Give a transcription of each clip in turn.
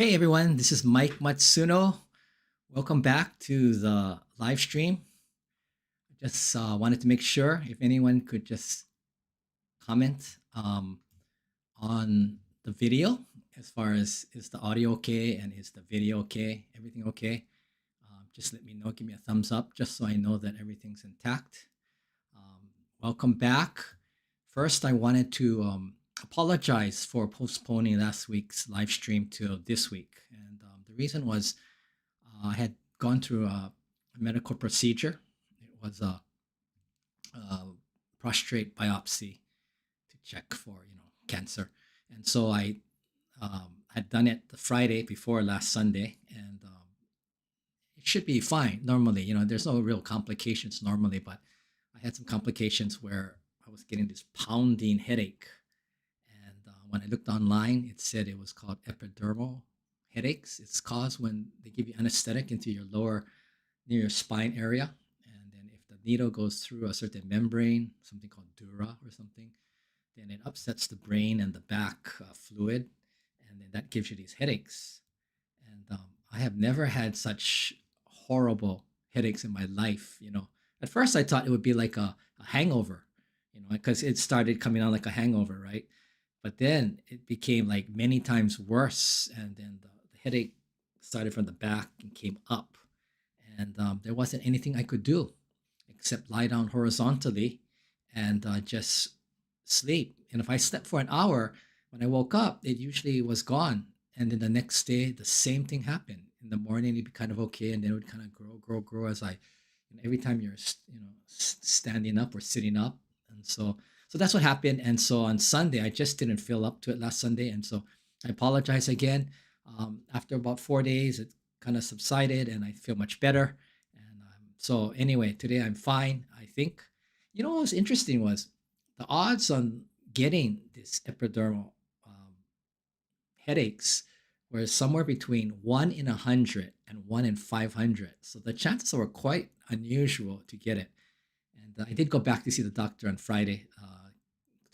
Hey everyone, this is Mike Matsuno. Welcome back to the live stream. I just wanted to make sure if anyone could just comment on the video as far as is the audio okay and is the video okay, everything okay. Just let me know, give me a thumbs up just so I know that everything's intact. Um, Welcome back. First, I wanted to apologize for postponing last week's live stream to this week. And the reason was I had gone through a medical procedure. It was a prostate biopsy to check for cancer, and so I had done it the Friday before last Sunday, and it should be fine normally. There's no real complications normally, but I had some complications where I was getting this pounding headache, and when I looked online, it said it was called epidermal headaches. It's caused when they give you anesthetic into your lower near your spine area. And then if the needle goes through a certain membrane, something called dura or something, then it upsets the brain and the back fluid. And then that gives you these headaches. And I have never had such horrible headaches in my life. At first I thought it would be like a hangover, because it started coming on like a hangover, right? But then it became like many times worse. And then the headache started from the back and came up. And there wasn't anything I could do except lie down horizontally and just sleep. And if I slept for an hour, when I woke up, it usually was gone. And then the next day, the same thing happened. In the morning, it'd be kind of okay, and then it would kind of grow as every time you're, standing up or sitting up, and so that's what happened. And so on Sunday, I just didn't feel up to it last Sunday, and so I apologize again. After about 4 days, it kind of subsided, and I feel much better. And so anyway, today I'm fine, I think. What was interesting was the odds on getting this epidermal headaches were somewhere between 1 in 100 and 1 in 500. So the chances were quite unusual to get it. And I did go back to see the doctor on Friday,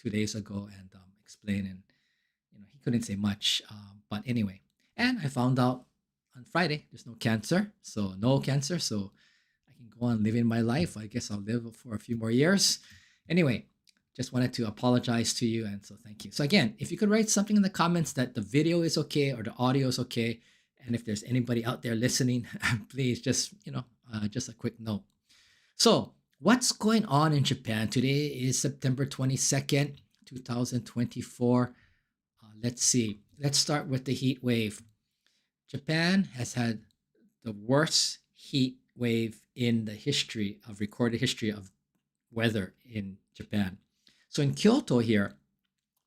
2 days ago, and explain. And he couldn't say much. But anyway, and I found out on Friday there's no cancer. So no cancer. So I can go on living my life. I guess I'll live for a few more years. Anyway, just wanted to apologize to you, and so thank you. So again, if you could write something in the comments that the video is okay or the audio is okay, and if there's anybody out there listening, please just a quick note. So what's going on in Japan? Today is September 22nd, 2024. Let's see. Let's start with the heat wave. Japan has had the worst heat wave in the recorded history of weather in Japan. So in Kyoto here,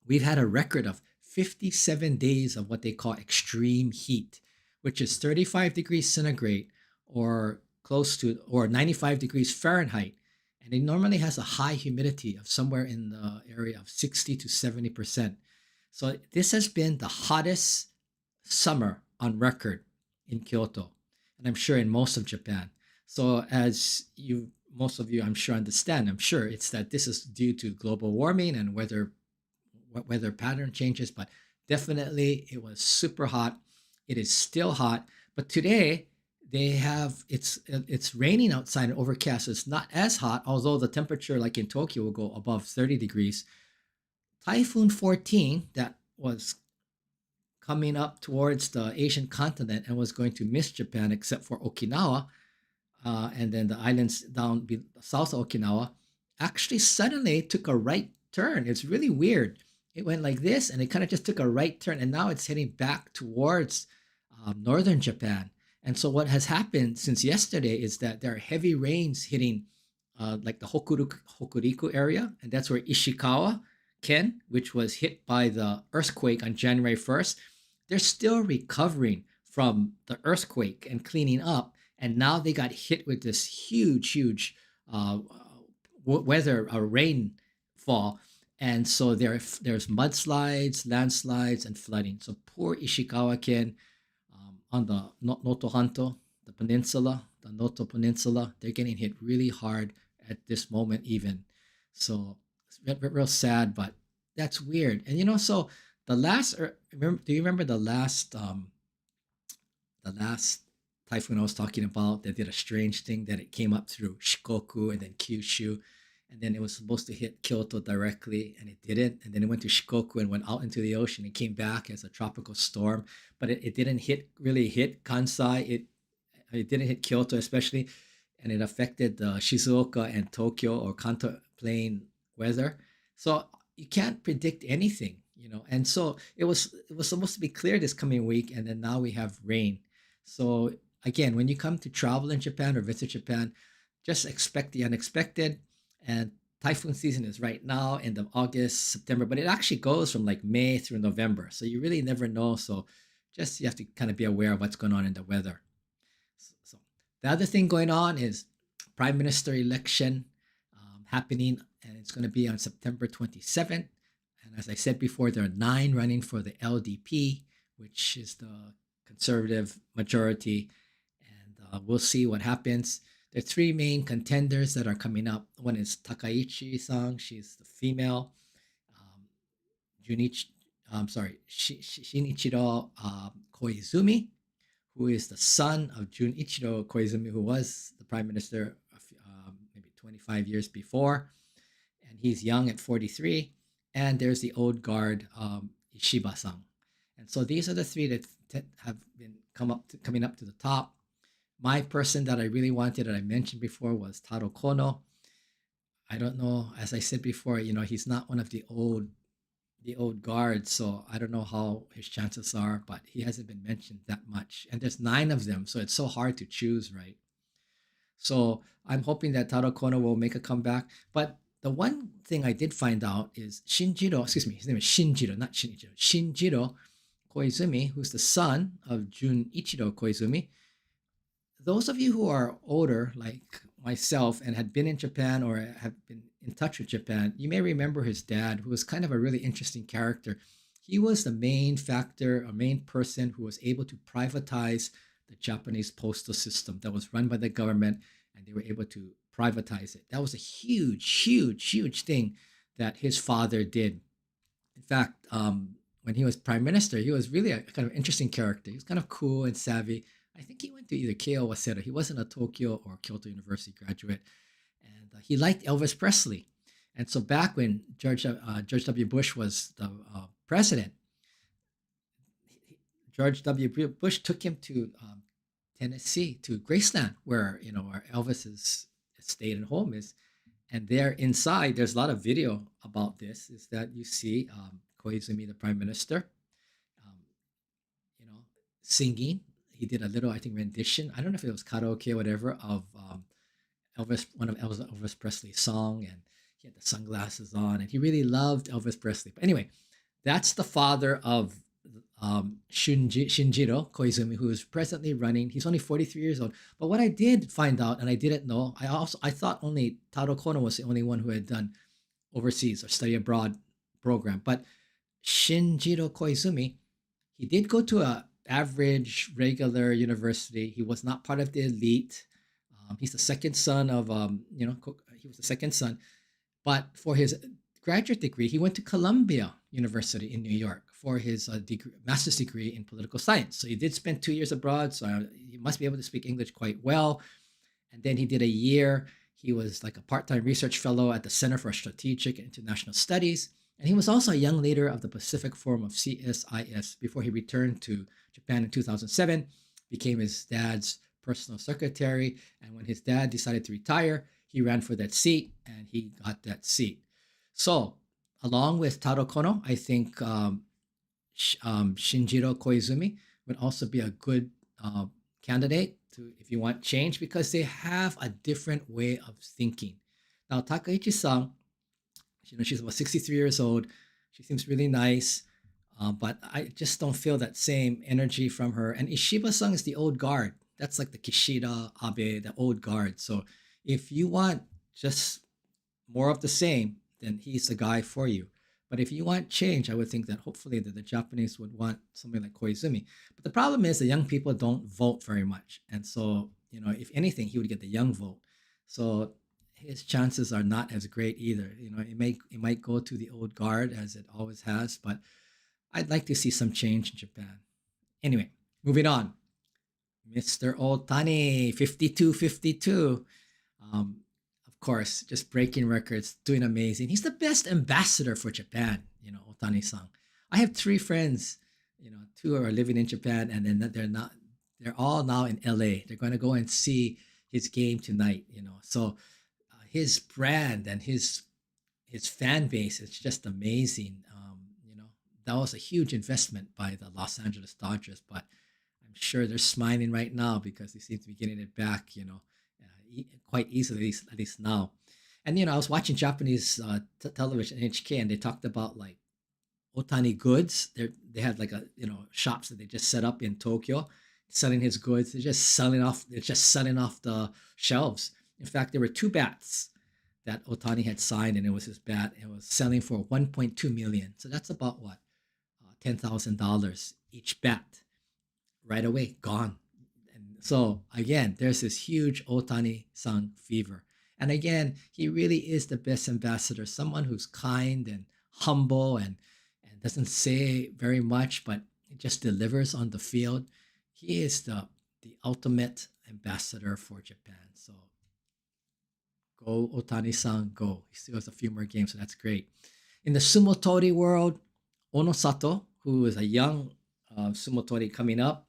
we've had a record of 57 days of what they call extreme heat, which is 35 degrees centigrade or close to, or 95 degrees Fahrenheit. And it normally has a high humidity of somewhere in the area of 60 to 70%. So this has been the hottest summer on record in Kyoto, and I'm sure in most of Japan. So as most of you, I'm sure, understand, I'm sure it's that this is due to global warming and weather pattern changes, but definitely it was super hot. It is still hot, but today it's raining outside and overcast. So it's not as hot, although the temperature, like in Tokyo, will go above 30 degrees. Typhoon 14 that was coming up towards the Asian continent and was going to miss Japan except for Okinawa, and then the islands down south of Okinawa, actually suddenly took a right turn. It's really weird. It went like this, and it kind of just took a right turn, and now it's heading back towards northern Japan. And so what has happened since yesterday is that there are heavy rains hitting like the Hokuriku area, and that's where Ishikawa, Ken, which was hit by the earthquake on January 1st. They're still recovering from the earthquake and cleaning up, and now they got hit with this huge weather rainfall, and so there's mudslides, landslides, and flooding. So poor Ishikawa-ken, on the Noto Hanto, the Noto Peninsula, they're getting hit really hard at this moment even. So it's real sad, but that's weird. And so the last, do you remember the last the last typhoon I was talking about that did a strange thing that it came up through Shikoku and then Kyushu, and then it was supposed to hit Kyoto directly, and it didn't. And then it went to Shikoku and went out into the ocean. It came back as a tropical storm, but it didn't really hit Kansai. It didn't hit Kyoto especially, and it affected Shizuoka and Tokyo or Kanto plain weather. So you can't predict anything, And so it was supposed to be clear this coming week, and then now we have rain. So again, when you come to travel in Japan or visit Japan, just expect the unexpected. And typhoon season is right now, end of August, September, but it actually goes from like May through November. So you really never know. So just you have to kind of be aware of what's going on in the weather. So the other thing going on is prime minister election happening, and it's going to be on September 27th. And as I said before, there are 9 running for the LDP, which is the conservative majority, and we'll see what happens. There are 3 main contenders that are coming up. One is Takaichi-san. She's the female. Um, Junichi, Shinichiro Koizumi, who is the son of Junichiro Koizumi, who was the prime minister maybe 25 years before, and he's young at 43. And there's the old guard, Ishiba-san. And so these are the 3 that have been coming up to the top. My person that I really wanted, that I mentioned before, was Taro Kono. I don't know, as I said before, he's not one of the old guard, so I don't know how his chances are, but he hasn't been mentioned that much. And there's 9 of them, so it's so hard to choose, right? So I'm hoping that Taro Kono will make a comeback. But the one thing I did find out is Shinjiro, excuse me, his name is Shinjiro, not Shinichiro, Shinjiro Koizumi, who's the son of Junichiro Koizumi. Those of you who are older, like myself, and had been in Japan or have been in touch with Japan, you may remember his dad, who was kind of a really interesting character. He was the main factor, a main person who was able to privatize the Japanese postal system that was run by the government, and they were able to privatize it. That was a huge, huge, huge thing that his father did. In fact, when he was prime minister, he was really a kind of interesting character. He was kind of cool and savvy. I think he went to either Keio or Waseda. He wasn't a Tokyo or Kyoto University graduate. And he liked Elvis Presley. And so back when George W. Bush was the president, George W. Bush took him to Tennessee, to Graceland, where where Elvis's estate and home is. And there inside, there's a lot of video about this. Is that you see Koizumi, the prime minister, um, singing. He did a little, I think, rendition. I don't know if it was karaoke or whatever of one of Elvis Presley's song, and he had the sunglasses on, and he really loved Elvis Presley. But anyway, that's the father of Shinjiro Koizumi, who is presently running. He's only 43 years old. But what I did find out, and I didn't know, I thought only Taro Kono was the only one who had done overseas or study abroad program. But Shinjiro Koizumi, he did go to a average regular university. He was not part of the elite. He's the second son of he was the second son. But for his graduate degree, he went to Columbia University in New York for his master's degree in political science. So he did spend 2 years abroad, so he must be able to speak English quite well. And then he did a year. He was like a part-time research fellow at the Center for Strategic and International Studies. And he was also a young leader of the Pacific Forum of CSIS before he returned to Japan in 2007, became his dad's personal secretary. And when his dad decided to retire, he ran for that seat, and he got that seat. So, along with Taro Kono, I think Shinjiro Koizumi would also be a good candidate to, if you want change, because they have a different way of thinking. Now, Takaichi-san, she's about 63 years old. She seems really nice, but I just don't feel that same energy from her. And Ishiba-san is the old guard. That's like the Kishida, Abe, the old guard. So if you want just more of the same, then he's the guy for you. But if you want change, I would think that hopefully that the Japanese would want somebody like Koizumi. But the problem is the young people don't vote very much. And so, if anything, he would get the young vote. So his chances are not as great either. It might go to the old guard as it always has, but I'd like to see some change in Japan. Anyway, moving on. Mr. Otani, 52-52. Um, of course, just breaking records, doing amazing. He's the best ambassador for Japan, Otani-san. I have three friends, two are living in Japan, and then they're all now in LA. They're going to go and see his game tonight. So his brand and his fan base is just amazing. That was a huge investment by the Los Angeles Dodgers, but I'm sure they're smiling right now because they seem to be getting it back, quite easily, at least now. And I was watching Japanese television, NHK, and they talked about like Otani goods. They had like shops that they just set up in Tokyo, selling his goods. They're just selling off. They're just selling off the shelves. In fact, there were two bats that Otani had signed, and it was his bat. It was selling for 1.2 million. So that's about what $10,000 each bat. Right away, gone. And so again, there's this huge Otani-san fever. And again, he really is the best ambassador, someone who's kind and humble and doesn't say very much, but just delivers on the field. He is the ultimate ambassador for Japan. So go Otani-san, go. He still has a few more games, so that's great. In the sumo tori world, Onosato, who is a young sumo tori coming up,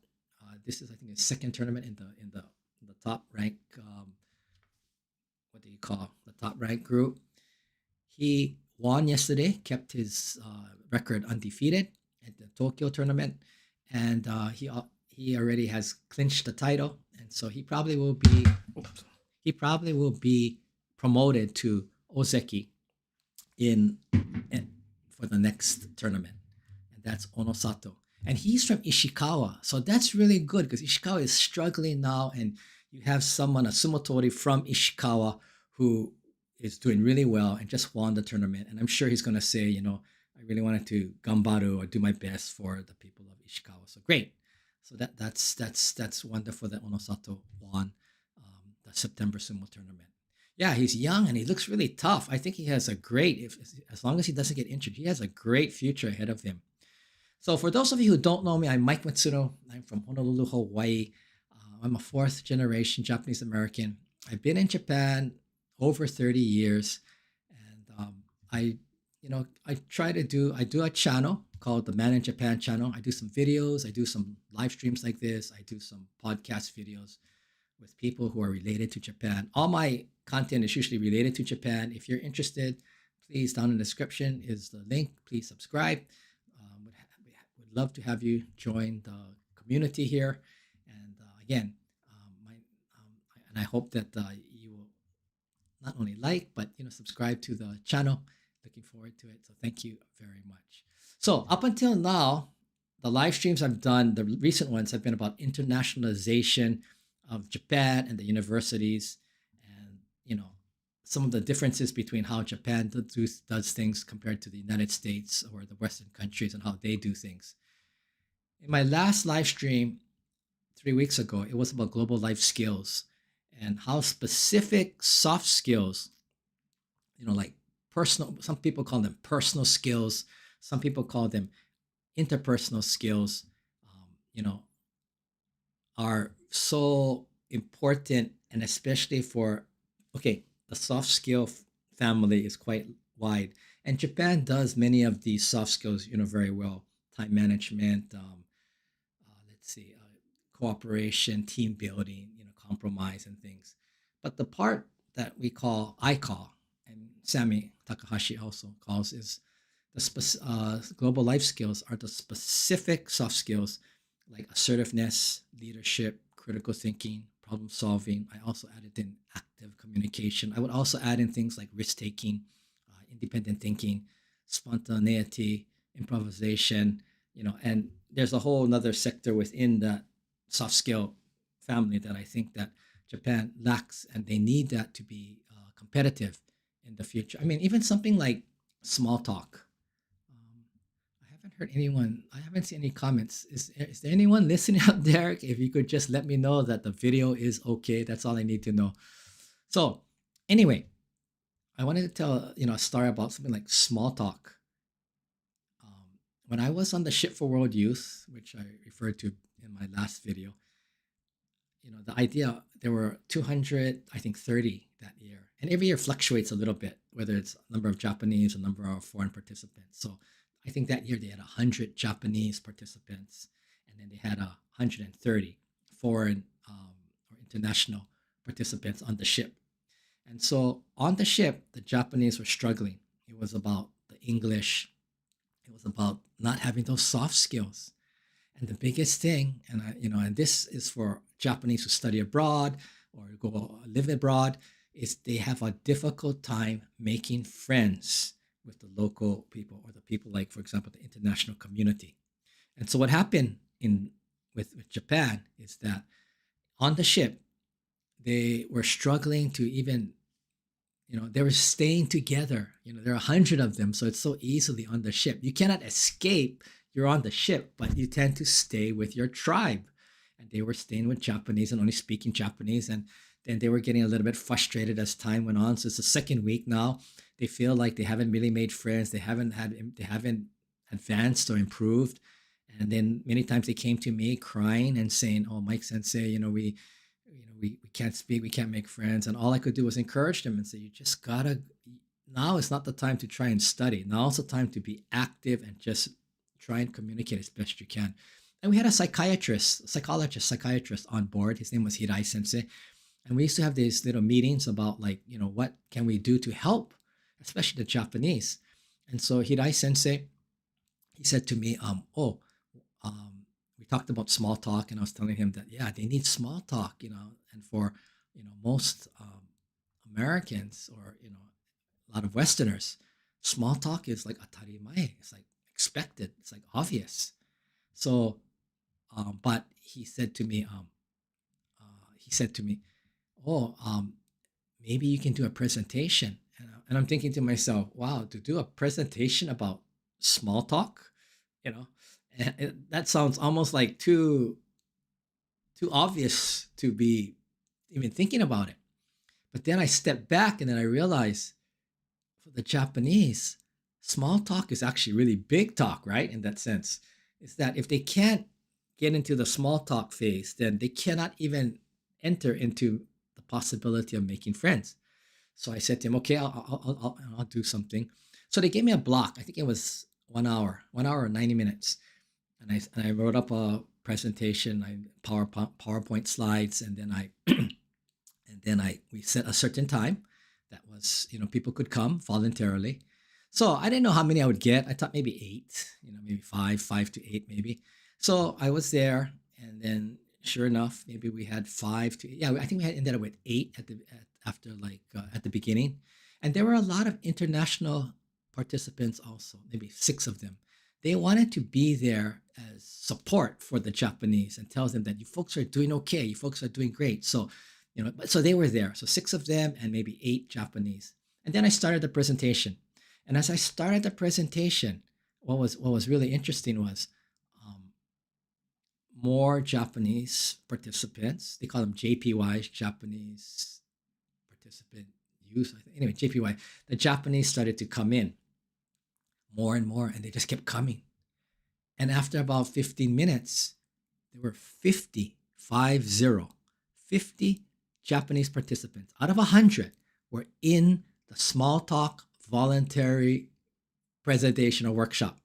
this is I think his second tournament in the top rank. What do you call the top rank group? He won yesterday, kept his record undefeated at the Tokyo tournament, and he already has clinched the title, and so he probably will be promoted to Ozeki in, in for the next tournament, and that's Onosato. And he's from Ishikawa, so that's really good because Ishikawa is struggling now, and you have someone, a sumotori from Ishikawa, who is doing really well and just won the tournament. And I'm sure he's going to say, I really wanted to gambaru or do my best for the people of Ishikawa. So great. So that's wonderful that Onosato won the September sumo tournament. Yeah, he's young and he looks really tough. I think he has a great, if as long as he doesn't get injured, he has a great future ahead of him. So for those of you who don't know me, I'm Mike Matsuno. I'm from Honolulu, Hawaii. I'm a fourth generation Japanese American. I've been in Japan over 30 years, and I do a channel called the Man in Japan channel. I do some videos, I do some live streams like this, I do some podcast videos with people who are related to Japan. All my content is usually related to Japan. If you're interested, please, down in the description is the link. Please subscribe. Would love to have you join the community here. And again, and I hope that you will not only like but subscribe to the channel. Looking forward to it. So thank you very much. So up until now, the live streams I've done, the recent ones have been about internationalization of Japan and the universities, and some of the differences between how Japan does things compared to the United States or the Western countries and how they do things. In my last live stream 3 weeks ago, it was about global life skills and how specific soft skills, like personal, some people call them personal skills, some people call them interpersonal skills, are so important, and especially for, okay, the soft skill family is quite wide, and Japan does many of these soft skills very well. Time management, let's see, cooperation, team building, compromise and things. But the part that I call, and Sammy Takahashi also calls, is the global life skills are the specific soft skills like assertiveness, leadership, critical thinking, problem solving. I also added in active communication. I would also add in things like risk taking, independent thinking, spontaneity, improvisation, and there's a whole another sector within that soft skill family that I think that Japan lacks, and they need that to be competitive in the future. I mean, even something like small talk. I haven't heard anyone. I haven't seen any comments. Is there anyone listening out there? If you could just let me know that the video is okay. That's all I need to know. So, anyway, I wanted to tell a story about something like small talk. When I was on the Ship for World Youth, which I referred to in my last video, the idea there were 200, I think 30 that year, and every year fluctuates a little bit, whether it's number of Japanese or number of foreign participants. So I think that year they had 100 Japanese participants, and then they had 130 foreign or international participants on the ship. And so on the ship, the Japanese were struggling. It was about the English. It was about not having those soft skills. And the biggest thing, and this is for Japanese who study abroad or go live abroad, is they have a difficult time making friends with the local people or the people like, for example, the international community. And so what happened with Japan is that on the ship, they were struggling to even, they were staying together. There are 100 of them, so it's so easily on the ship. You cannot escape. You're on the ship, but you tend to stay with your tribe. And they were staying with Japanese and only speaking Japanese. And then they were getting a little bit frustrated as time went on. So it's the second week now. They feel like they haven't really made friends. They haven't advanced or improved. And then many times they came to me crying and saying, "Oh, Mike Sensei, we can't speak, we can't make friends." And all I could do was encourage them and say, "You just gotta. Now is not the time to try and study. Now is the time to be active and just try and communicate as best you can." And we had a psychiatrist on board. His name was Hirai Sensei. And we used to have these little meetings about what can we do to help, especially the Japanese. And so Hirai Sensei, he said to me, we talked about small talk, and I was telling him that, yeah, they need small talk, and for, most Americans or, a lot of Westerners, small talk is like atarimae. It's like expected. It's like obvious. So, but he said to me, "Oh, maybe you can do a presentation." And I'm thinking to myself, wow, to do a presentation about small talk, that sounds almost like too obvious to be even thinking about it. But then I stepped back and then I realized for the Japanese, small talk is actually really big talk, right? In that sense, is that if they can't get into the small talk phase, then they cannot even enter into the possibility of making friends. So I said to him, "Okay, I'll do something." So they gave me a block. I think it was 1 hour, 90 minutes, and I wrote up a presentation, PowerPoint slides, and then we set a certain time that was, people could come voluntarily. So I didn't know how many I would get. I thought maybe 8, maybe five to 8, maybe. So I was there, and then sure enough, maybe we had 5 to, yeah, I think we had ended up with 8 at the beginning, and there were a lot of international participants also, maybe 6 of them. They wanted to be there as support for the Japanese and tells them that you folks are doing okay, you folks are doing great. So, so they were there. So 6 of them and maybe 8 Japanese. And then I started the presentation. And as I started the presentation, what was really interesting was more Japanese participants. They call them JPYs, Japanese participant use. Anyway, JPY. The Japanese started to come in more and more, and they just kept coming. And after about 15 minutes, there were 50 Japanese participants out of 100 were in the small talk voluntary presentation or workshop.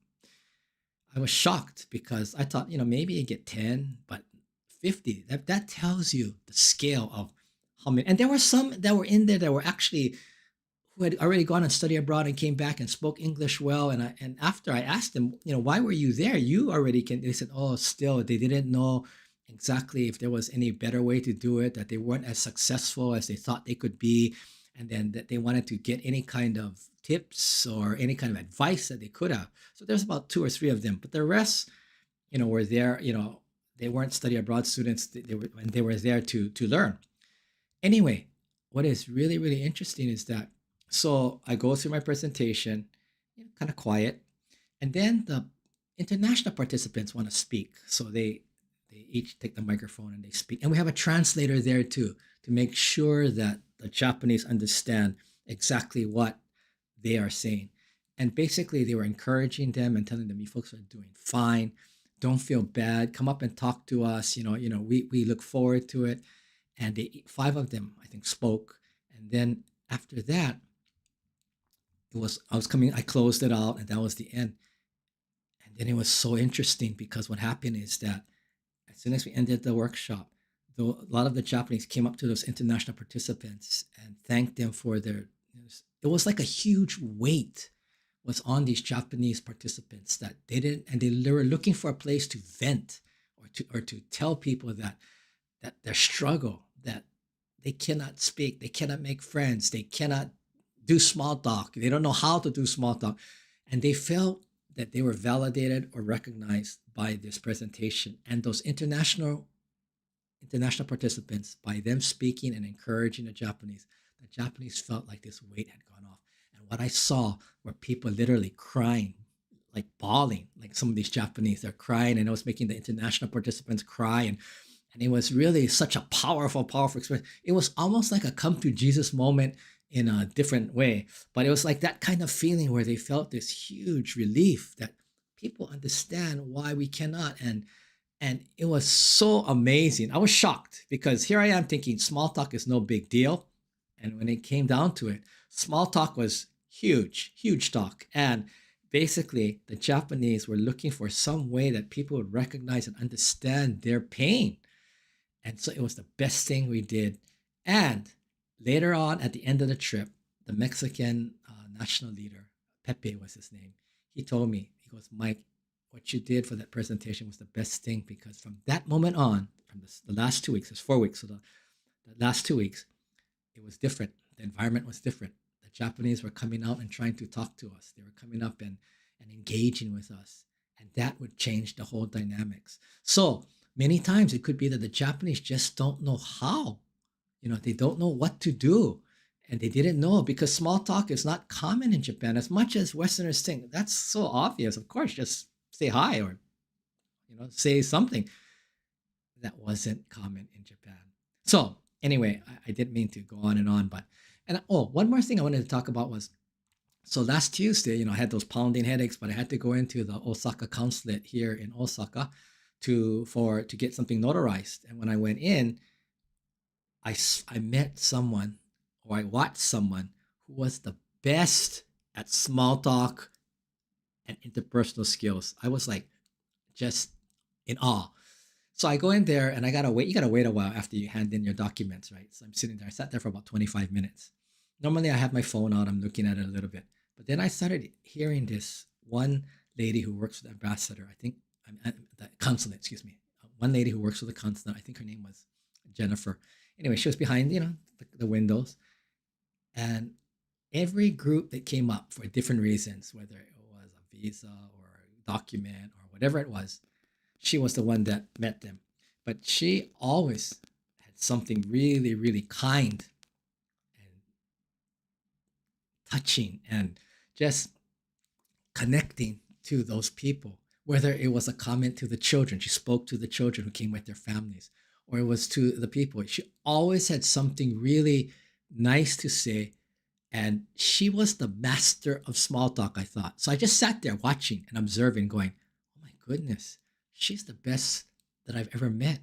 I was shocked because I thought, maybe you get 10, but 50, that tells you the scale of how many. And there were some that were in there that were actually who had already gone and studied abroad and came back and spoke English well. And after I asked them, why were you there? You already can. They said, oh, still they didn't know exactly if there was any better way to do it, that they weren't as successful as they thought they could be, and then that they wanted to get any kind of tips or any kind of advice that they could have. So there's about 2 or 3 of them, but the rest, were there. They weren't study abroad students. They were there to learn. Anyway, what is really, really interesting is that, so I go through my presentation, kind of quiet, and then the international participants want to speak. So they each take the microphone and they speak. And we have a translator there too, to make sure that the Japanese understand exactly what they are saying. And basically they were encouraging them and telling them, you folks are doing fine. Don't feel bad. Come up and talk to us. We look forward to it. And five of them, I think, spoke. And then after that, I closed it out, and that was the end. And then it was so interesting because what happened is that as soon as we ended the workshop, though a lot of the Japanese came up to those international participants and thanked them for their. It was like a huge weight was on these Japanese participants that they didn't, and they were looking for a place to vent or to tell people that their struggle, that they cannot speak, they cannot make friends, they cannot do small talk, they don't know how to do small talk, and they felt that they were validated or recognized by this presentation. And those international participants, by them speaking and encouraging the Japanese felt like this weight had gone off. And what I saw were people literally crying, like bawling, like some of these Japanese, they're crying, and it was making the international participants cry. And it was really such a powerful, powerful experience. It was almost like a come to Jesus moment in a different way. But it was like that kind of feeling where they felt this huge relief that people understand why we cannot. And it was so amazing. I was shocked because here I am thinking small talk is no big deal. And when it came down to it, small talk was huge, huge talk. And basically, the Japanese were looking for some way that people would recognize and understand their pain. And so it was the best thing we did. And later on, at the end of the trip, the Mexican national leader, Pepe was his name, he told me, he goes, Mike, what you did for that presentation was the best thing, because from that moment on, from the last 2 weeks, it's 4 weeks, so the last 2 weeks, it was different. The environment was different. The Japanese were coming out and trying to talk to us. They were coming up and engaging with us. And that would change the whole dynamics. So many times it could be that the Japanese just don't know how. They don't know what to do. And they didn't know, because small talk is not common in Japan as much as Westerners think. That's so obvious. Of course, just say hi or say something. That wasn't common in Japan. So anyway, I didn't mean to go on and on, but one more thing I wanted to talk about was, so last Tuesday, I had those pounding headaches, but I had to go into the Osaka consulate here in Osaka to get something notarized. And when I went in, I met someone, or I watched someone who was the best at small talk and interpersonal skills. I was like just in awe. So I go in there and I gotta wait. You gotta wait a while after you hand in your documents, right? So I'm sitting there. I sat there for about 25 minutes. Normally I have my phone out. I'm looking at it a little bit. But then I started hearing this one lady who works with the ambassador. I think the consulate, excuse me. One lady who works with the consulate. I think her name was Jennifer. Anyway, she was behind, the windows. And every group that came up for different reasons, whether it was a visa or a document or whatever it was, she was the one that met them. But she always had something really, really kind and touching and just connecting to those people. Whether it was a comment to the children, she spoke to the children who came with their families, or it was to the people. She always had something really nice to say. And she was the master of small talk, I thought. So I just sat there watching and observing, going, oh my goodness, she's the best that I've ever met.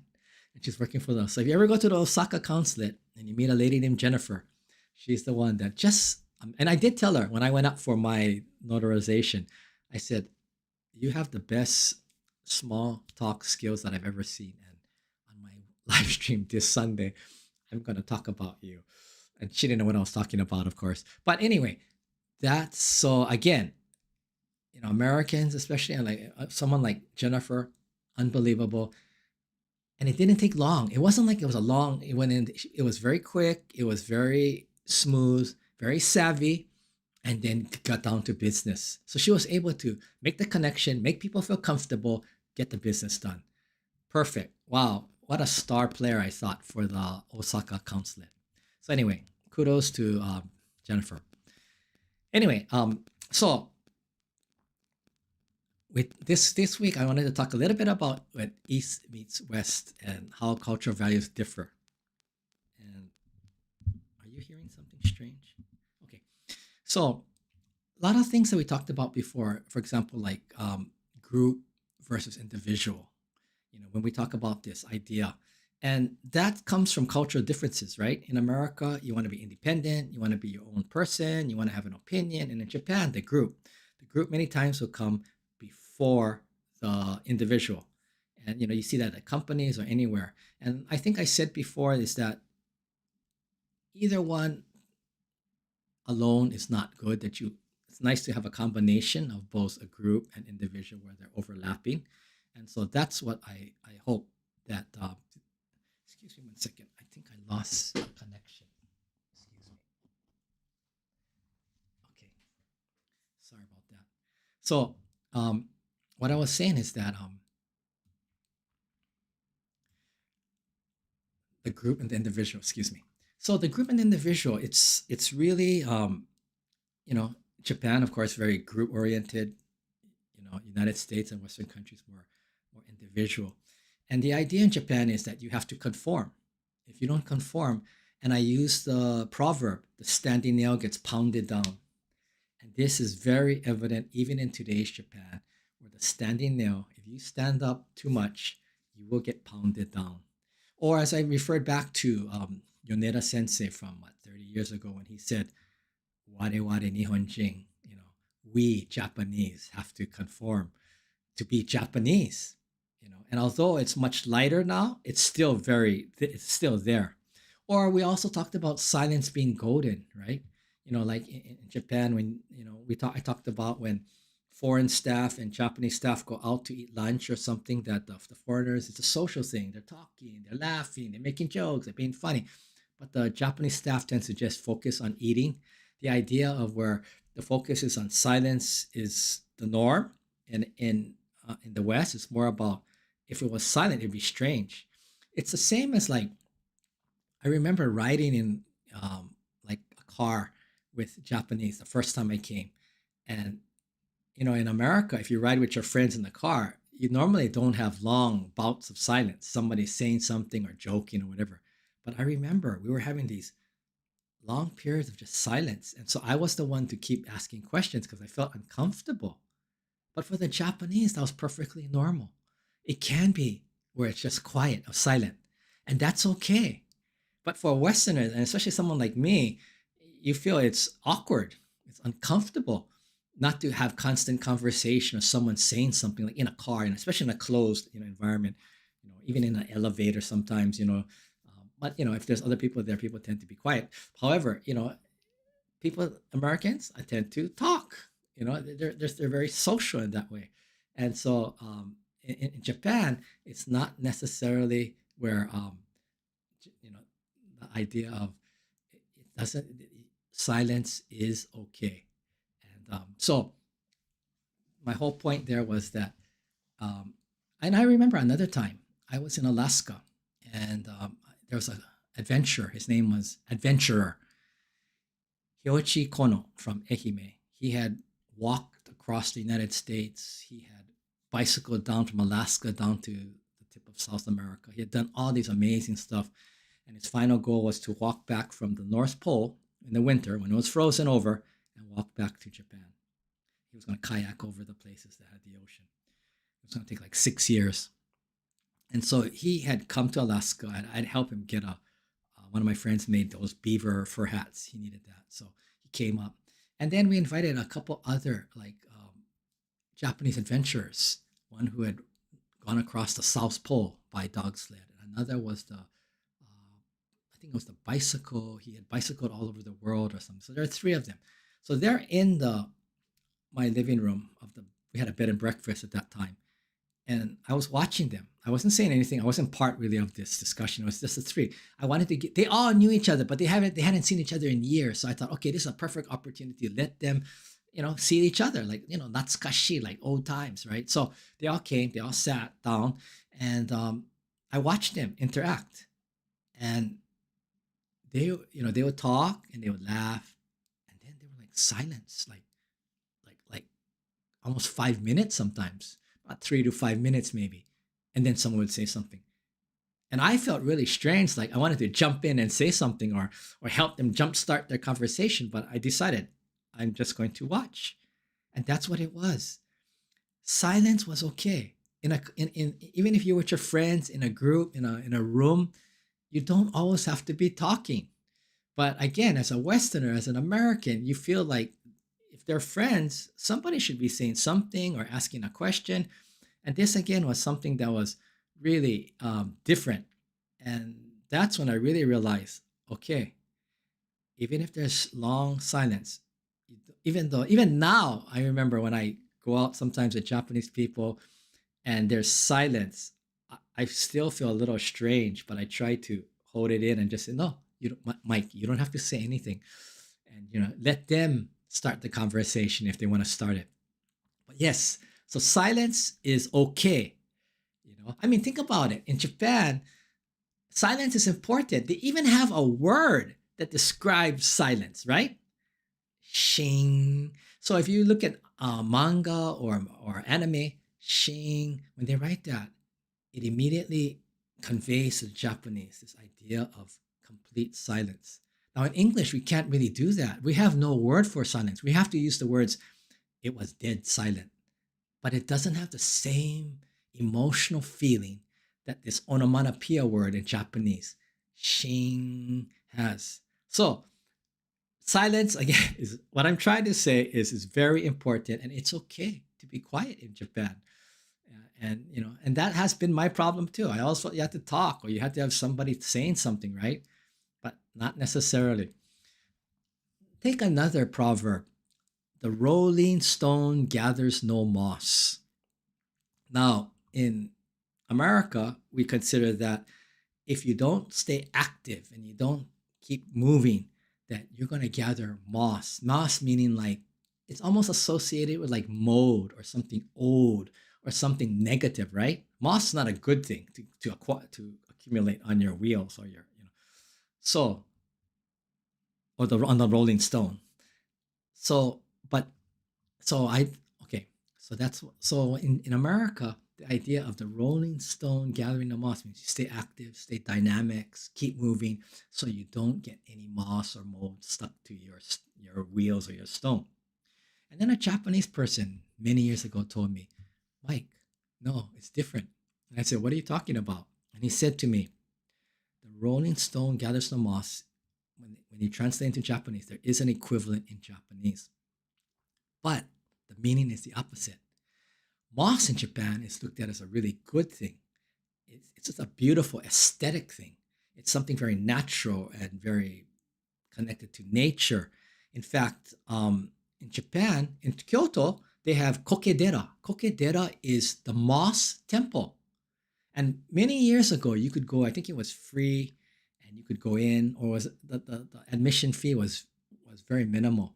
And she's working for them. So if you ever go to the Osaka consulate and you meet a lady named Jennifer, she's the one that and I did tell her when I went up for my notarization, I said, you have the best small talk skills that I've ever seen. And on my live stream this Sunday, I'm going to talk about you. And she didn't know what I was talking about, of course. But anyway, that's so, again, Americans, especially, and like someone like Jennifer, unbelievable. And it didn't take long. It wasn't like it was it went in, it was very quick. It was very smooth, very savvy, and then got down to business. So she was able to make the connection, make people feel comfortable, get the business done. Perfect. Wow. What a star player, I thought, for the Osaka consulate. So anyway, kudos to Jennifer. Anyway, so with this week, I wanted to talk a little bit about what East meets West and how cultural values differ. And are you hearing something strange? Okay, so a lot of things that we talked about before, for example, like group versus individual. When we talk about this idea, and that comes from cultural differences, right? In America, you want to be independent, you want to be your own person, you want to have an opinion. And in Japan, the group many times will come before the individual. And you see that at companies or anywhere. And I think I said before is that either one alone is not good. It's nice to have a combination of both a group and individual where they're overlapping. And so that's what I hope that excuse me one second. I think I lost a connection. Excuse me. Okay. Sorry about that. So what I was saying is that the group and the individual, excuse me. So the group and the individual, it's really you know, Japan, of course, very group oriented. United States and Western countries more individual. And the idea in Japan is that you have to conform. If you don't conform, and I use the proverb, the standing nail gets pounded down. And this is very evident even in today's Japan, where the standing nail, if you stand up too much, you will get pounded down. Or as I referred back to Yoneda Sensei from 30 years ago when he said, "Ware ware Nihonjin," we Japanese have to conform to be Japanese. And although it's much lighter now, it's still there. Or we also talked about silence being golden, right? Like in Japan, when I talked about when foreign staff and Japanese staff go out to eat lunch or something, that the foreigners, it's a social thing. They're talking, they're laughing, they're making jokes, they're being funny. But the Japanese staff tends to just focus on eating. The idea of where the focus is on silence is the norm, and in the West, it's more about if it was silent, it'd be strange. It's the same as like I remember riding in like a car with Japanese the first time I came, and in America, if you ride with your friends in the car, you normally don't have long bouts of silence. Somebody saying something or joking or whatever. But I remember we were having these long periods of just silence, and so I was the one to keep asking questions because I felt uncomfortable. But for the Japanese, that was perfectly normal. It can be where it's just quiet or silent, and that's okay. But for Westerners, and especially someone like me, you feel it's awkward, it's uncomfortable not to have constant conversation or someone saying something like in a car, and especially in a closed environment, even in an elevator sometimes, but if there's other people there, people tend to be quiet. However, people, Americans, I tend to talk. They're very social in that way. And so in Japan, it's not necessarily where the idea of it doesn't silence is okay. And so my whole point there was that, and I remember another time I was in Alaska, and there was an adventurer. His name was Adventurer Hyoichi Kono from Ehime. He had walked across the United States. He had bicycled down from Alaska down to the tip of South America. He had done all these amazing stuff. And his final goal was to walk back from the North Pole in the winter when it was frozen over and walk back to Japan. He was going to kayak over the places that had the ocean. It was going to take like 6 years. And so he had come to Alaska, and I'd help him get one of my friends made those beaver fur hats. He needed that. So he came up. And then we invited a couple other like Japanese adventurers. One who had gone across the South Pole by dog sled. And another was I think it was the bicycle. He had bicycled all over the world or something. So there are three of them. So they're in my living room we had a bed and breakfast at that time. And I was watching them. I wasn't saying anything. I wasn't part really of this discussion. It was just the three. I wanted to they all knew each other, but they hadn't seen each other in years. So I thought, okay, this is a perfect opportunity to let them, see each other, like, natsukashi, like old times, right? So they all came, they all sat down, and I watched them interact. And they would talk and they would laugh, and then they were like silence, like almost 5 minutes sometimes, about 3 to 5 minutes maybe, and then someone would say something, and I felt really strange, like I wanted to jump in and say something or help them jumpstart their conversation, but I decided I'm just going to watch, and that's what it was. Silence was okay. in even if you're with your friends in a group in a room, you don't always have to be talking. But again, as a Westerner, as an American, you feel like if they're friends, somebody should be saying something or asking a question. And this again was something that was really different. And that's when I really realized, okay, even if there's long silence, even now, I remember when I go out sometimes with Japanese people and there's silence, I still feel a little strange, but I try to hold it in and just say, no, you don't, Mike, you don't have to say anything, and let them start the conversation if they want to start it. But yes, so silence is okay. I mean, think about it. In Japan, silence is important. They even have a word that describes silence, right? Shing. So if you look at manga or anime, shing, when they write that, it immediately conveys to the Japanese this idea of complete silence. Now, in English, we can't really do that. We have no word for silence. We have to use the words, it was dead silent. But it doesn't have the same emotional feeling that this onomatopoeia word in Japanese, shing, has. So, silence, again, is what I'm trying to say is very important, and it's okay to be quiet in Japan. And that has been my problem too. I also you have to talk or you have to have somebody saying something, right? But not necessarily. Take another proverb. The rolling stone gathers no moss. Now, in America, we consider that if you don't stay active and you don't keep moving, that you're going to gather moss. Moss meaning like it's almost associated with like mold or something old or something negative, right? Moss is not a good thing to accumulate on your wheels or so or on the rolling stone. So, but so I okay. So in America, the idea of the rolling stone gathering the moss means you stay active, stay dynamic, keep moving, so you don't get any moss or mold stuck to your wheels or your stone. And then a Japanese person many years ago told me, Mike, no, it's different. And I said, what are you talking about? And he said to me, the rolling stone gathers the moss. When you translate into Japanese, there is an equivalent in Japanese. But the meaning is the opposite. Moss in Japan is looked at as a really good thing. It's just a beautiful aesthetic thing. It's something very natural and very connected to nature. In fact, in Japan, in Kyoto, they have kokedera. Kokedera is the moss temple. And many years ago, you could go, I think it was free, and you could go in, or was the admission fee was very minimal.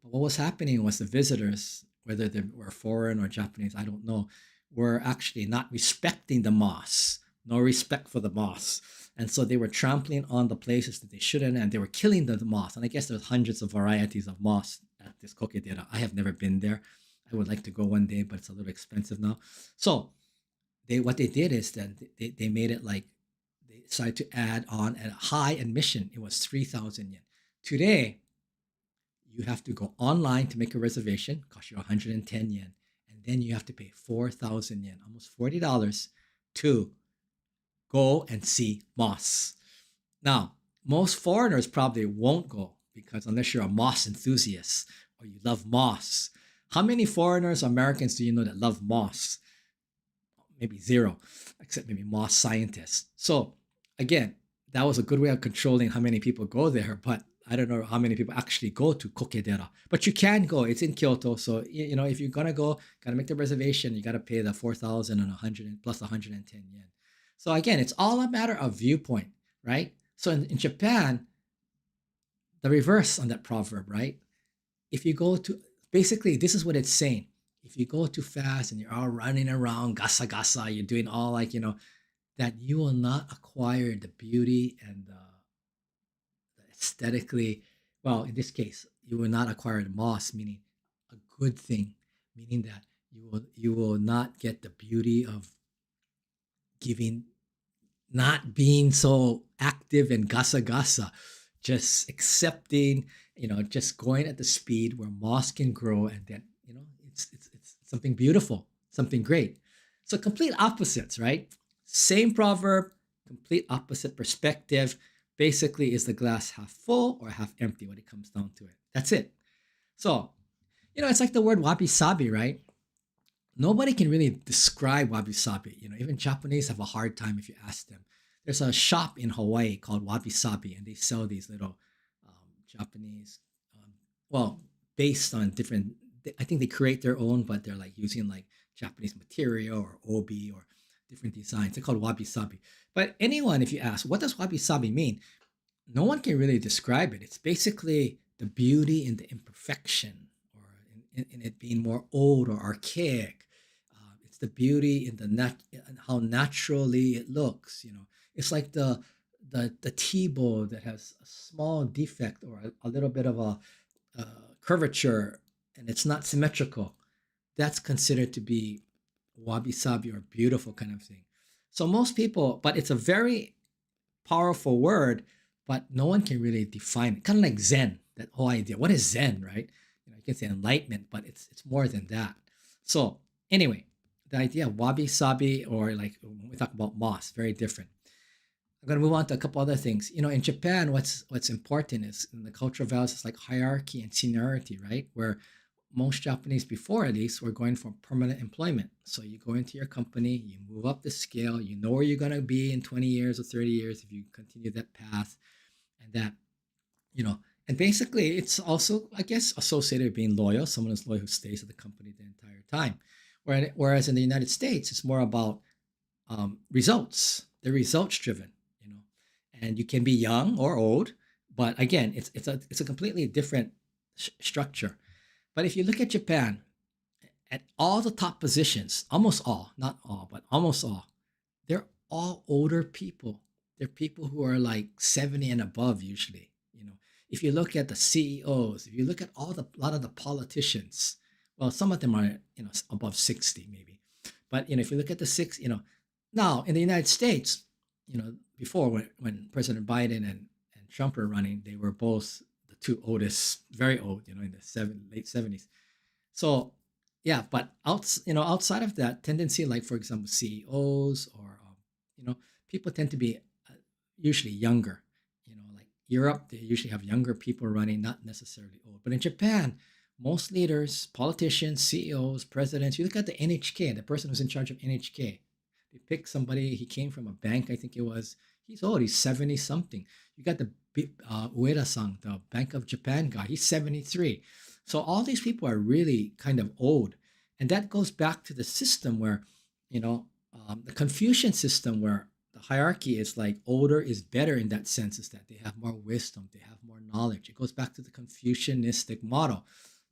But what was happening was the visitors, whether they were foreign or Japanese, I don't know, were actually not respecting the moss, no respect for the moss. And so they were trampling on the places that they shouldn't, and they were killing the moss. And I guess there's hundreds of varieties of moss at this kokedera. I have never been there. I would like to go one day, but it's a little expensive now. So what they did is that they made it like they decided to add on a high admission. It was 3,000 yen. Today, you have to go online to make a reservation, cost you 110 yen, and then you have to pay 4,000 yen, almost $40, to go and see moss. Now, most foreigners probably won't go because unless you're a moss enthusiast or you love moss. How many foreigners, Americans do you know that love moss? Maybe zero, except maybe moss scientists. So again, that was a good way of controlling how many people go there, but I don't know how many people actually go to Kokedera. But you can go. It's in Kyoto. So, if you're going to go, got to make the reservation. You got to pay the 4,000 and 100 plus 110 yen. So again, it's all a matter of viewpoint, right? So in Japan, the reverse on that proverb, right? If you go to, basically, this is what it's saying. If you go too fast and you're all running around, gasa gasa, you're doing all like, that you will not acquire the beauty and the aesthetically, well, in this case, you will not acquire the moss, meaning a good thing, meaning that you will not get the beauty of giving, not being so active and gasa gasa, just accepting, just going at the speed where moss can grow, and then it's something beautiful, something great. So complete opposites, right? Same proverb, complete opposite perspective. Basically, is the glass half full or half empty when it comes down to it? That's it. So, it's like the word wabi sabi, right? Nobody can really describe wabi sabi. Even Japanese have a hard time if you ask them. There's a shop in Hawaii called Wabi Sabi, and they sell these little Japanese, um, well, based on different. I think they create their own, but they're like using like Japanese material or obi or different designs. They're called wabi sabi. But anyone, if you ask, what does wabi sabi mean? No one can really describe it. It's basically the beauty in the imperfection, or in it being more old or archaic. It's the beauty in in how naturally it looks. It's like the T-bow that has a small defect or a little bit of a curvature, and it's not symmetrical. That's considered to be wabi sabi or beautiful kind of thing. So most people, but it's a very powerful word, but no one can really define it. Kind of like Zen, that whole idea. What is Zen, right? You can say enlightenment, but it's more than that. So anyway, the idea of wabi sabi, or like when we talk about moss, very different. I'm going to move on to a couple other things. In Japan, what's important is in the cultural values, it's like hierarchy and seniority, right? Where most Japanese before, at least, were going for permanent employment. So you go into your company, you move up the scale, you know where you're going to be in 20 years or 30 years if you continue that path. And that, you know, and basically it's also, I guess, associated with being loyal, someone who's loyal who stays at the company the entire time. Whereas in the United States, it's more about results. They're results driven, and you can be young or old, but again, it's a completely different structure. But if you look at Japan, at all the top positions, almost all, not all, but almost all, they're all older people. They're people who are like 70 and above usually. If you look at the CEOs, if you look at a lot of the politicians, well, some of them are above 60 maybe. But if you look at the now in the United States, before when President Biden and Trump were running, they were both the two oldest, very old, in the late 70s. So yeah, but outside of that tendency, like for example, CEOs or people tend to be usually younger. Like Europe, they usually have younger people running, not necessarily old. But in Japan, most leaders, politicians, CEOs, presidents, you look at the NHK, the person who's in charge of NHK. They pick somebody, he came from a bank, I think it was. He's old, he's 70 something. You got the Ueda-san, the Bank of Japan guy, he's 73. So all these people are really kind of old. And that goes back to the system where, the Confucian system, where the hierarchy is like older is better, in that sense, is that they have more wisdom, they have more knowledge. It goes back to the Confucianistic model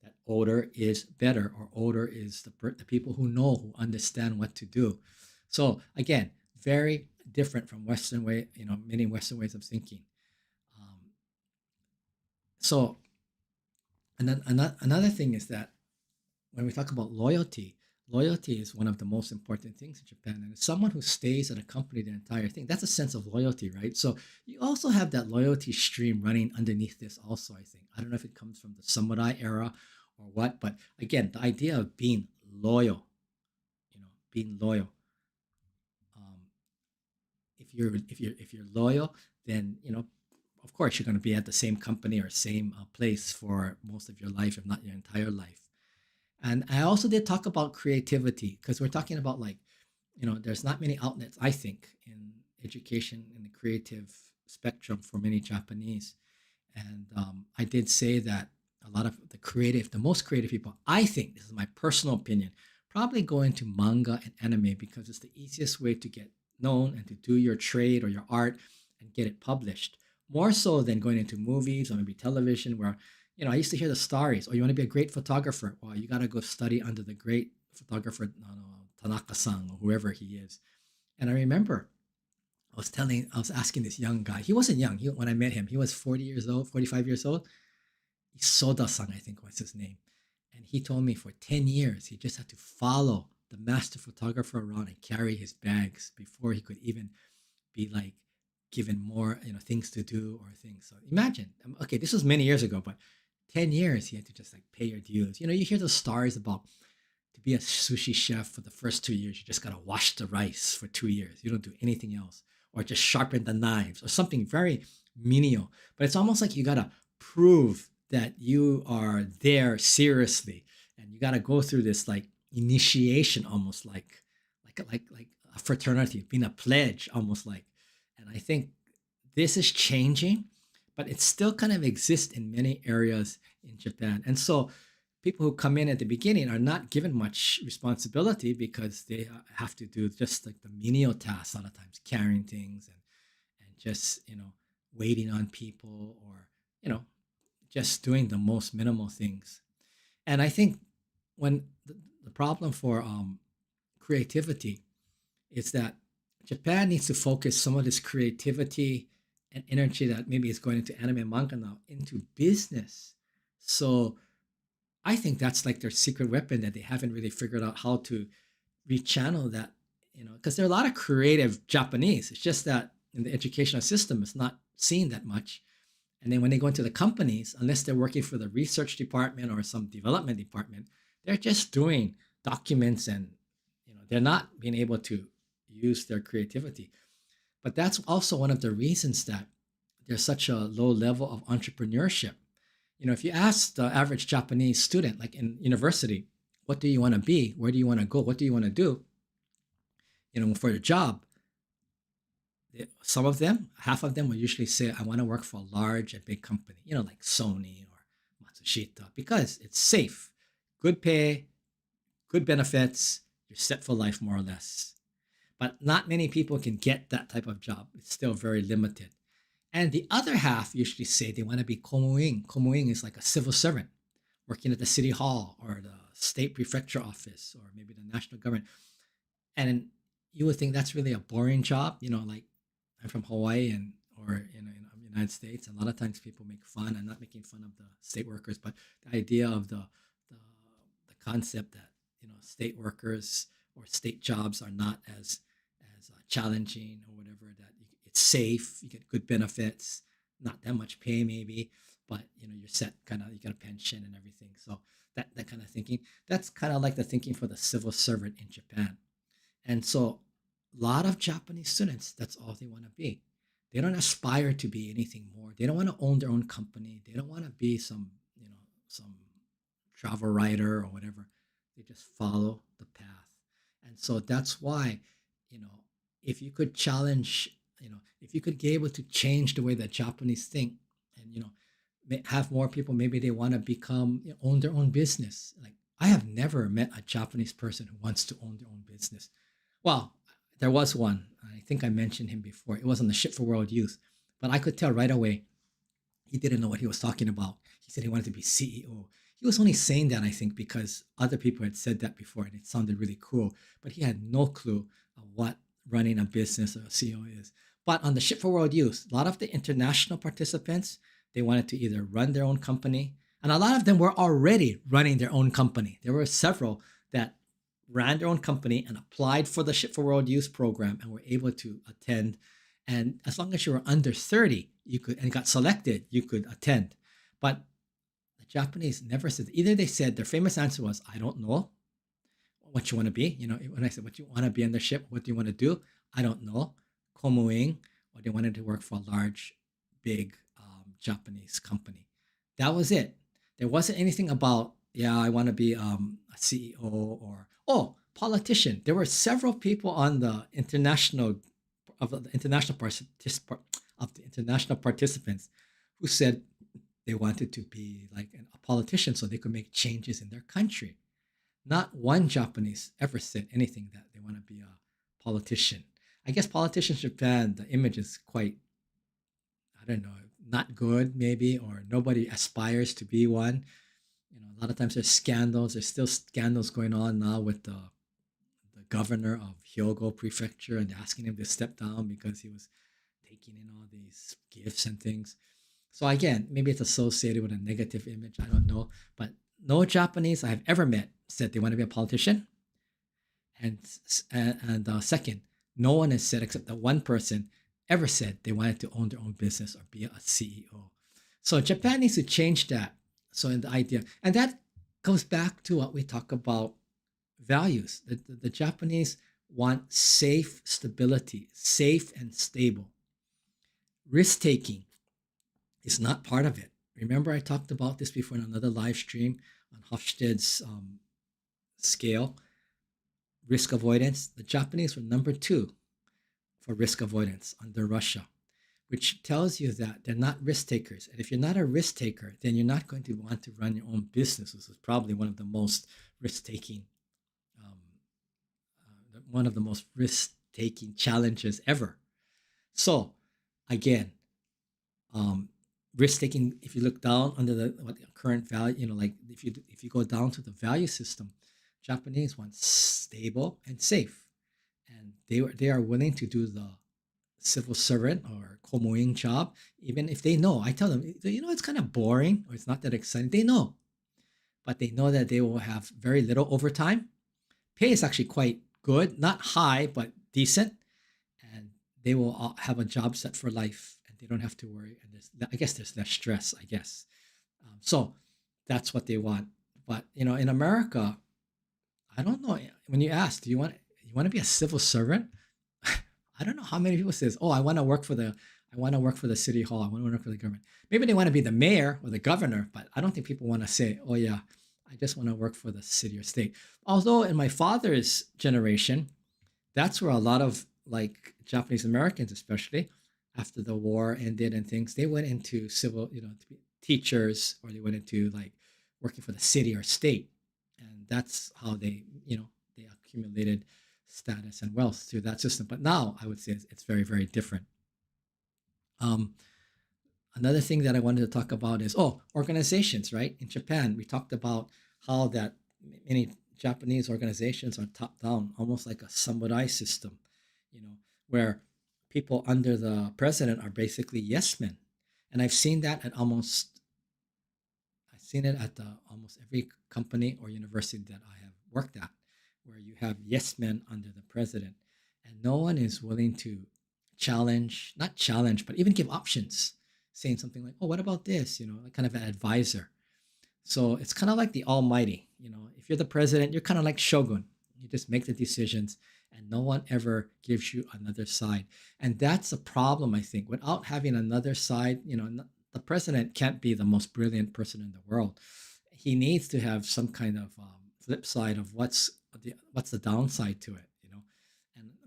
that older is better, or older is the people who know, who understand what to do. So again, very different from Western way, many Western ways of thinking. Um, so, and then another thing is that when we talk about loyalty, loyalty is one of the most important things in Japan. And someone who stays at a company the entire thing, that's a sense of loyalty, right? So you also have that loyalty stream running underneath this also, I think. I don't know if it comes from the samurai era or what, but again, the idea of being loyal, being loyal. Um, if you're loyal, then of course you're going to be at the same company or same place for most of your life, if not your entire life. And I also did talk about creativity, because we're talking about like, there's not many outlets, I think, in education in the creative spectrum for many Japanese. And I did say that a lot of the most creative people, I think, this is my personal opinion, probably go into manga and anime, because it's the easiest way to get known and to do your trade or your art and get it published. More so than going into movies or maybe television, where I used to hear the stories. Oh, you want to be a great photographer? Well, you got to go study under the great photographer, Tanaka-san, or whoever he is. And I remember I was asking this young guy. He wasn't young. When I met him, he was 40 years old, 45 years old. Soda-san, I think was his name. And he told me for 10 years, he just had to follow the master photographer around and carry his bags before he could even be like given more, things to do or things. So imagine, okay, this was many years ago, but 10 years, you had to just like pay your dues. You hear those stories about to be a sushi chef for the first 2 years, you just got to wash the rice for 2 years. You don't do anything else, or just sharpen the knives, or something very menial. But it's almost like you got to prove that you are there seriously, and you got to go through this like initiation, almost like a fraternity, being a pledge, almost like. And I think this is changing, but it still kind of exists in many areas in Japan. And so people who come in at the beginning are not given much responsibility because they have to do just like the menial tasks a lot of times, carrying things and just, waiting on people, or, just doing the most minimal things. And I think when the problem for creativity is that Japan needs to focus some of this creativity and energy that maybe is going into anime and manga now into business. So I think that's like their secret weapon that they haven't really figured out how to rechannel that, because there are a lot of creative Japanese. It's just that in the educational system, it's not seen that much. And then when they go into the companies, unless they're working for the research department or some development department, they're just doing documents, and they're not being able to use their creativity. But that's also one of the reasons that there's such a low level of entrepreneurship. If you ask the average Japanese student, like in university, what do you want to be? Where do you want to go? What do you want to do? For your job, some of them, half of them will usually say, I want to work for a large and big company, like Sony or Matsushita, because it's safe, good pay, good benefits, you're set for life more or less. But not many people can get that type of job. It's still very limited. And the other half usually say they want to be komuing. Komuing is like a civil servant working at the city hall or the state prefecture office or maybe the national government. And you would think that's really a boring job. Like I'm from Hawaii or in the United States. And a lot of times people make fun. I'm not making fun of the state workers, but the idea of the concept that state workers or state jobs are not as challenging or whatever, that it's safe, you get good benefits, not that much pay maybe, but you're set, kind of, you get a pension and everything. So that kind of thinking, that's kind of like the thinking for the civil servant in Japan. And so a lot of Japanese students, that's all they want to be. They don't aspire to be anything more. They don't want to own their own company. They don't want to be some travel writer or whatever. They just follow the path. And so that's why, if you could challenge, if you could be able to change the way that Japanese think, and have more people, maybe they want to become, own their own business. Like I have never met a Japanese person who wants to own their own business. Well, there was one. I think I mentioned him before. It was on the Ship for World Youth, but I could tell right away he didn't know what he was talking about. He said he wanted to be CEO. He was only saying that, I think, because other people had said that before and it sounded really cool, but he had no clue of what running a business or a CEO is. But on the Ship for World Youth, a lot of the international participants, they wanted to either run their own company, and a lot of them were already running their own company. There were several that ran their own company and applied for the Ship for World Youth program and were able to attend. And as long as you were under 30, you could, and got selected, you could attend. But the Japanese never said, either they said, their famous answer was, I don't know what you want to be. When I said, what you want to be on the ship, what do you want to do? I don't know. Komuing, or they wanted to work for a large, big Japanese company. That was it. There wasn't anything about, yeah, I want to be a CEO or, politician. There were several people on the international participants who said they wanted to be like a politician so they could make changes in their country. Not one Japanese ever said anything that they want to be a politician. I guess politicians in Japan, the image is quite, I don't know, not good maybe, or nobody aspires to be one. A lot of times there's scandals. There's still scandals going on now with the governor of Hyogo Prefecture, and asking him to step down because he was taking in all these gifts and things. So again, maybe it's associated with a negative image. I don't know, but no Japanese I have ever met said they want to be a politician. And second, no one has said, except that one person ever said they wanted to own their own business or be a CEO. So Japan needs to change that. So in the idea, and that goes back to what we talk about values. The Japanese want safe stability, safe and stable. Risk taking is not part of it. Remember, I talked about this before in another live stream on Hofstede's scale, risk avoidance. The Japanese were number two for risk avoidance under Russia, which tells you that they're not risk takers. And if you're not a risk taker, then you're not going to want to run your own business. This is probably one of the most risk taking, one of the most risk taking challenges ever. So, again, risk taking. If you look down under the current value, like if you go down to the value system, Japanese want stable and safe, and they are willing to do the civil servant or komoing job, even if they know. I tell them, it's kind of boring or it's not that exciting. They know, but they know that they will have very little overtime. Pay is actually quite good, not high, but decent, and they will have a job set for life, and they don't have to worry. And I guess there's less stress. I guess so. That's what they want. But in America, I don't know. When you ask, do you want to be a civil servant? I don't know how many people says, "Oh, I want to work for the city hall. I want to work for the government." Maybe they want to be the mayor or the governor, but I don't think people want to say, "Oh yeah, I just want to work for the city or state." Although in my father's generation, that's where a lot of like Japanese Americans, especially after the war ended and things, they went into civil, to be teachers, or they went into like working for the city or state, and that's how they accumulated status and wealth through that system. But now I would say it's very, very different. Um, Another thing that I wanted to talk about is organizations, right? In Japan, we talked about how that many Japanese organizations are top down, almost like a samurai system, where people under the president are basically yes men. And I've seen that at almost almost every company or university that I have worked at, where you have yes men under the president, and no one is willing to not challenge, but even give options, saying something like, "Oh, what about this?" Like kind of an advisor. So it's kind of like the Almighty. If you're the president, you're kind of like Shogun. You just make the decisions, and no one ever gives you another side. And that's a problem, I think. Without having another side, the president can't be the most brilliant person in the world. He needs to have some kind of flip side of what's the downside to it.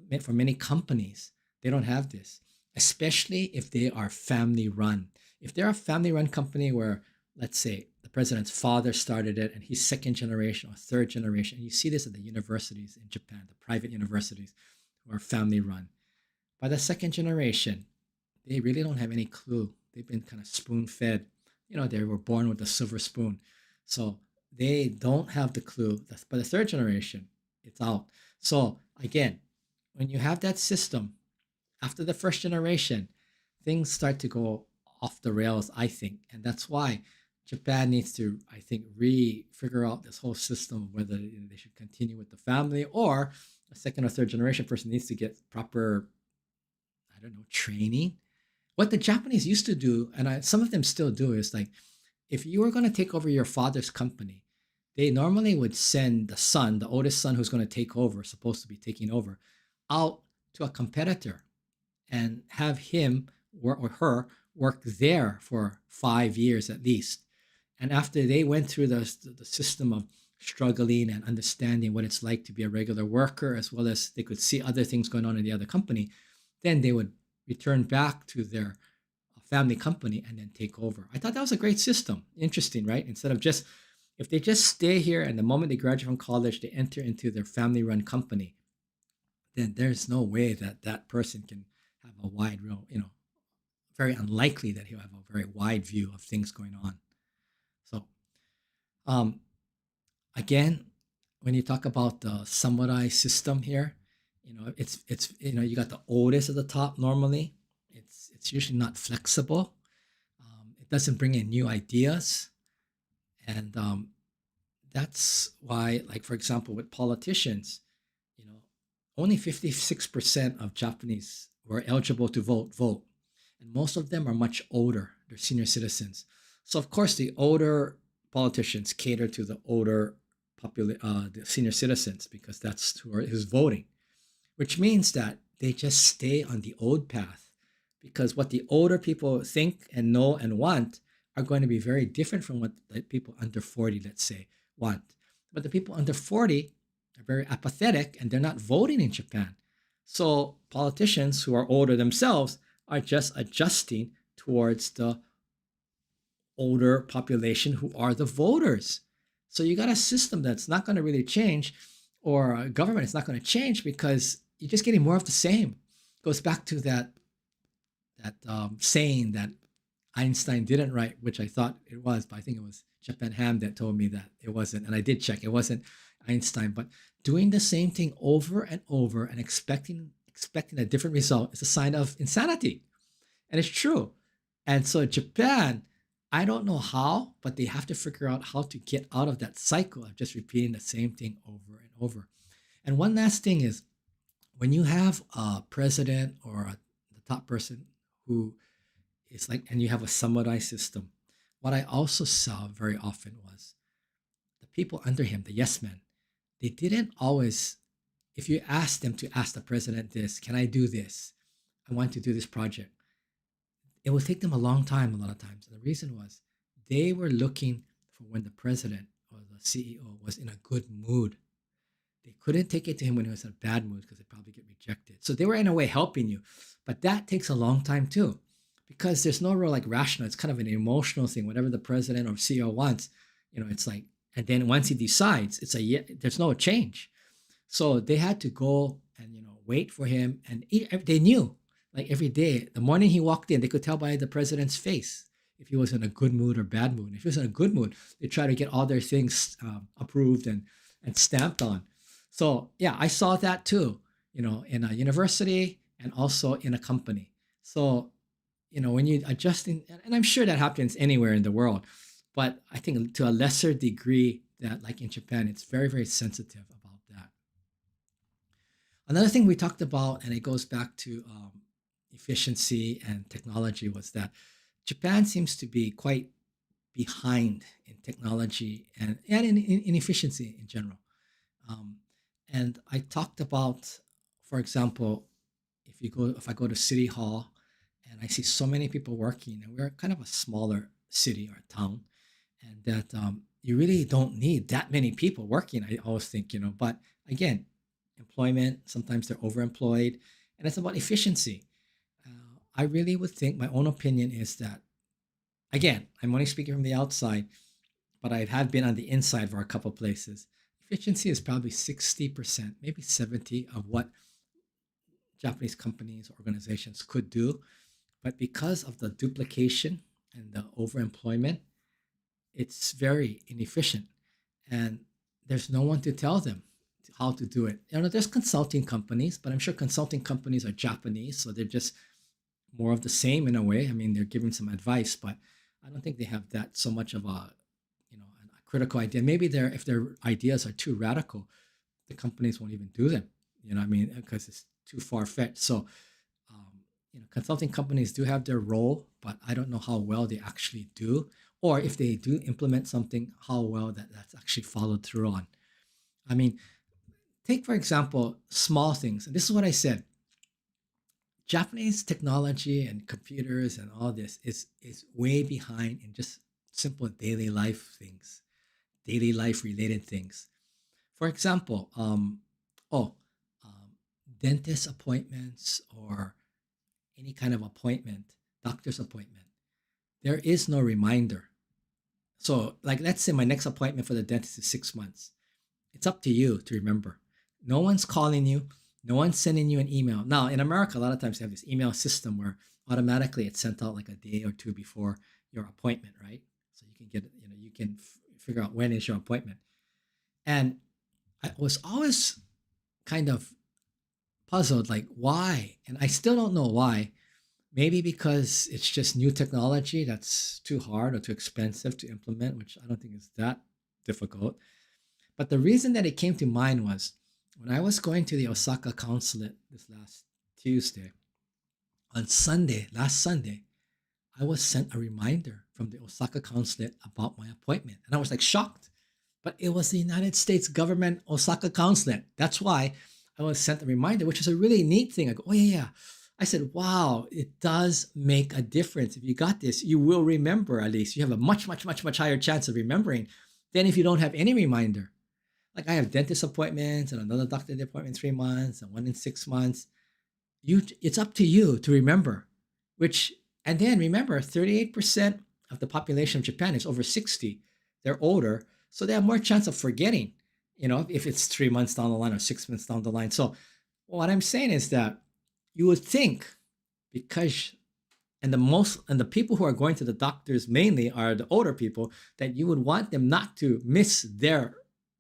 And for many companies, they don't have this, especially if they are family run. If they're a family run company where, let's say, the president's father started it and he's second generation or third generation, and you see this at the universities in Japan, the private universities who are family run. By the second generation, they really don't have any clue. They've been kind of spoon fed. They were born with a silver spoon. So they don't have the clue. By the third generation, it's out. So again, when you have that system, after the first generation, things start to go off the rails, I think. And that's why Japan needs to, I think, figure out this whole system of whether they should continue with the family, or a second or third generation person needs to get proper, I don't know, training. What the Japanese used to do, and some of them still do, is like, if you were going to take over your father's company, they normally would send the son, the oldest son who's going to take over, supposed to be taking over, out to a competitor and have him or her work there for 5 years at least. And after they went through the system of struggling and understanding what it's like to be a regular worker, as well as they could see other things going on in the other company, then they would return back to their family company and then take over. I thought that was a great system. Interesting, right? Instead of if they just stay here and the moment they graduate from college, they enter into their family run company, then there's no way that that person can have a wide, very unlikely that he'll have a very wide view of things going on. So, again, when you talk about the samurai system here, it's you got the oldest at the top normally. It's usually not flexible. It doesn't bring in new ideas, and that's why, like for example, with politicians, only 56% of Japanese who are eligible to vote, and most of them are much older. They're senior citizens. So of course, the older politicians cater to the older the senior citizens, because that's who's voting, which means that they just stay on the old path, because what the older people think and know and want are going to be very different from what the people under 40, let's say, want. But the people under 40 are very apathetic and they're not voting in Japan. So politicians who are older themselves are just adjusting towards the older population who are the voters. So you got a system that's not going to really change, or a government is not going to change, because you're just getting more of the same. Goes back to that saying that Einstein didn't write, which I thought it was, but I think it was Japan Ham that told me that it wasn't. And I did check; it wasn't Einstein. But doing the same thing over and over and expecting a different result is a sign of insanity, and it's true. And so Japan, I don't know how, but they have to figure out how to get out of that cycle of just repeating the same thing over and over. And one last thing is, when you have a president or the top person who is like, and you have a samurai system, what I also saw very often was the people under him, the yes men, they didn't always, if you ask them to ask the president this, can I do this? I want to do this project. It would take them a long time, a lot of times. And the reason was they were looking for when the president or the CEO was in a good mood. They couldn't take it to him when he was in a bad mood, because they'd probably get rejected. So they were in a way helping you. But that takes a long time too, because there's no real like rational. It's kind of an emotional thing. Whatever the president or CEO wants, it's like, and then once he decides, it's there's no change. So they had to go and wait for him, and they knew, like every day, the morning he walked in, they could tell by the president's face if he was in a good mood or bad mood. If he was in a good mood, they try to get all their things approved and stamped on. So yeah, I saw that too, in a university and also in a company. So when you adjusting, and I'm sure that happens anywhere in the world, but I think to a lesser degree, that like in Japan, it's very, very sensitive about that. Another thing we talked about, and it goes back to efficiency and technology, was that Japan seems to be quite behind in technology and in efficiency in general. Um, and I talked about, for example, if I go to City Hall and I see so many people working, and we're kind of a smaller city or town, and that you really don't need that many people working. I always think, but again, employment, sometimes they're overemployed, and it's about efficiency. I really would think, my own opinion is that, again, I'm only speaking from the outside, but I have been on the inside for a couple places. Efficiency is probably 60%, maybe 70 of what Japanese companies, organizations could do. But because of the duplication and the overemployment, it's very inefficient. And there's no one to tell them how to do it. There's consulting companies, but I'm sure consulting companies are Japanese, so they're just more of the same in a way. I mean, they're giving some advice, but I don't think they have that so much of a critical idea. Maybe if their ideas are too radical, the companies won't even do them. I mean, because it's too far fetched. So, consulting companies do have their role, but I don't know how well they actually do, or if they do implement something, how well that's actually followed through on. I mean, take for example small things, and this is what I said. Japanese technology and computers and all this is way behind in just simple daily life things, daily life related things. For example, um, dentist appointments or any kind of appointment, doctor's appointment. There is no reminder. So, like, let's say my next appointment for the dentist is 6 months. It's up to you to remember. No one's calling you. No one's sending you an email. Now, in America, a lot of times they have this email system where automatically it's sent out like a day or two before your appointment, right? So you can get, you can figure out when is your appointment. And I was always kind of puzzled, like why? And I still don't know why. Maybe because it's just new technology that's too hard or too expensive to implement, which I don't think is that difficult. But the reason that it came to mind was when I was going to the Osaka consulate this last Tuesday, on Sunday, last Sunday, I was sent a reminder from the Osaka consulate about my appointment. And I was like shocked. but it was the United States government Osaka consulate. That's why I was sent a reminder, which is a really neat thing. I go, oh yeah, yeah. I said, wow, it does make a difference. If you got this, you will remember at least. You have a much, much, much, much higher chance of remembering than if you don't have any reminder. Like I have dentist appointments and another doctor appointment in 3 months and one in 6 months. It's up to you to remember. Which and then remember, 38% of the population of Japan is over 60. They're older, so they have more chance of forgetting. If it's 3 months down the line or 6 months down the line. So what I'm saying is that you would think because and the people who are going to the doctors mainly are the older people that you would want them not to miss their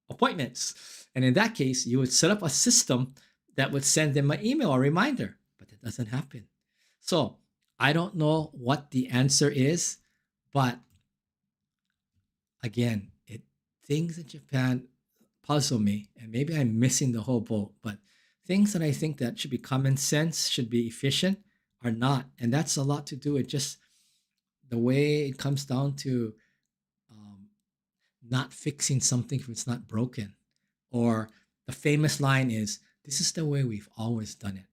appointments. And in that case, you would set up a system that would send them an email or reminder, but that doesn't happen. So I don't know what the answer is, but again, things in Japan puzzle me, and maybe I'm missing the whole boat. But things that I think that should be common sense, should be efficient, are not, and that's a lot to do with just the way it comes down to um, not fixing something if it's not broken. Or the famous line is, "This is the way we've always done it."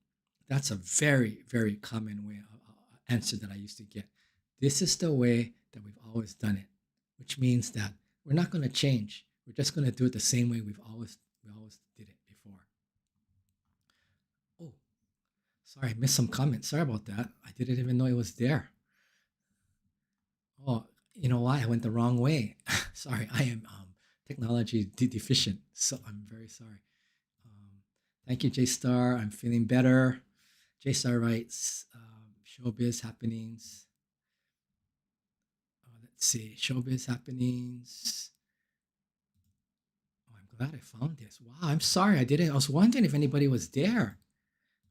That's a very, very common way answer that I used to get. This is the way that we've always done it, which means that we're not going to change. We're just going to do it the same way we always did it before. Oh, sorry, I missed some comments. Sorry about that. I didn't even know it was there. Oh, you know why? I went the wrong way. Sorry, I am technology deficient, so I'm very sorry. Um, Thank you, J Star. I'm feeling better. J Star writes, showbiz happenings. Let's see, showbiz happenings. Oh, I'm glad I found this. Wow, I'm sorry I didn't. I was wondering if anybody was there.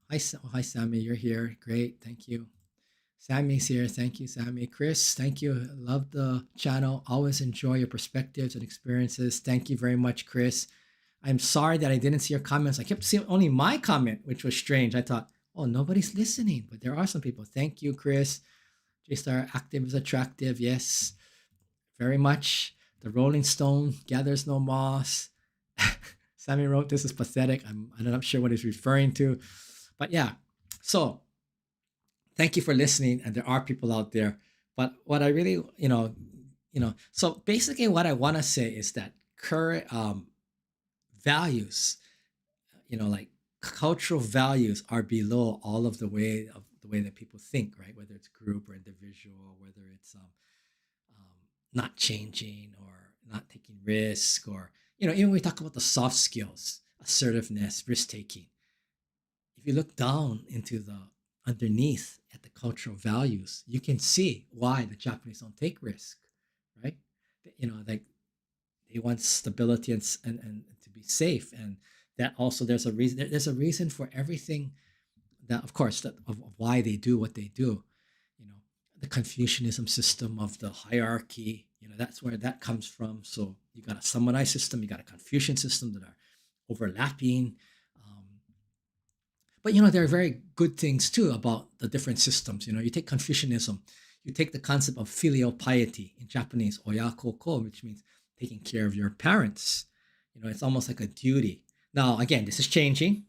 Hi, Sammy. You're here. Great. Thank you. Sammy's here. Thank you, Sammy. Chris, thank you. Love the channel. Always enjoy your perspectives and experiences. Thank you very much, Chris. I'm sorry that I didn't see your comments. I kept seeing only my comment, which was strange. I thought, oh, nobody's listening, but there are some people. Thank you, Chris. J-Star, active is attractive. Yes, very much. The Rolling Stone gathers no moss. Sammy wrote, this is pathetic. I'm not sure what he's referring to. But yeah, so thank you for listening. And there are people out there. But what I really, so basically what I want to say is that current values, like cultural values are below all of the way that people think, right? Whether it's group or individual, whether it's not changing or not taking risk, or even when we talk about the soft skills, assertiveness, risk taking. If you look down into the underneath at the cultural values, you can see why the Japanese don't take risk, right? Like they want stability and to be safe, and that also there's a reason. There's a reason for everything. That of course of why they do what they do. The Confucianism system of the hierarchy. That's where that comes from. So you got a samurai system, you got a Confucian system that are overlapping. But there are very good things too about the different systems. You take Confucianism, you take the concept of filial piety in Japanese, oyakoko, which means taking care of your parents. It's almost like a duty. Now, again, this is changing,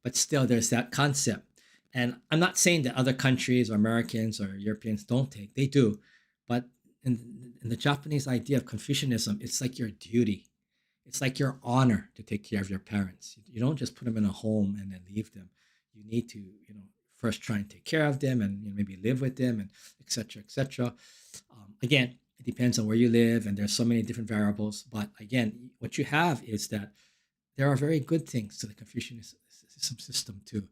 but still there's that concept. And I'm not saying that other countries or Americans or Europeans don't take, they do. But in the Japanese idea of Confucianism, it's like your duty. It's like your honor to take care of your parents. You don't just put them in a home and then leave them. You need to, first try and take care of them and maybe live with them and etc. etc. Again, it depends on where you live, and there's so many different variables. But again, what you have is that there are very good things to the Confucianism system too.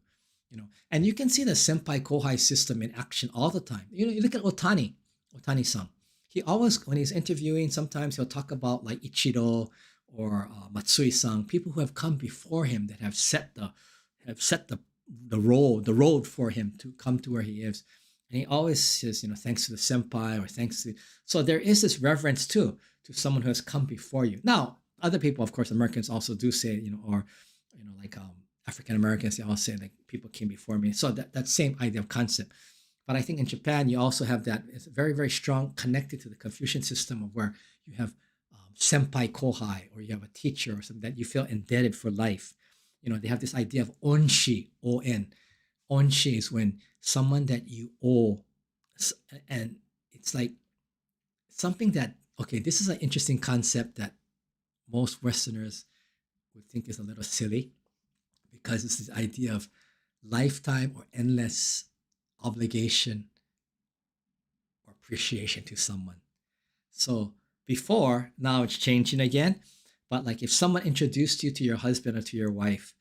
And you can see the senpai kohai system in action all the time. You look at Otani-san. He always, when he's interviewing, sometimes he'll talk about like Ichiro or Matsui-san, people who have come before him that have set the road for him to come to where he is. And he always says, thanks to the senpai, or thanks to. So there is this reverence too to someone who has come before you. Now, other people, of course, Americans also do say, or like African Americans, they all say like people came before me. So that same idea of concept. But I think in Japan, you also have that. It's very, very strong, connected to the Confucian system of where you have senpai kohai, or you have a teacher or something that you feel indebted for life. They have this idea of onshi, on. Onshi is when someone that you owe, and it's like something that, okay, this is an interesting concept that most Westerners would think is a little silly, because it's this idea of lifetime or endless obligation or appreciation to someone. So before, now it's changing again. But like if someone introduced you to your husband or to your wife,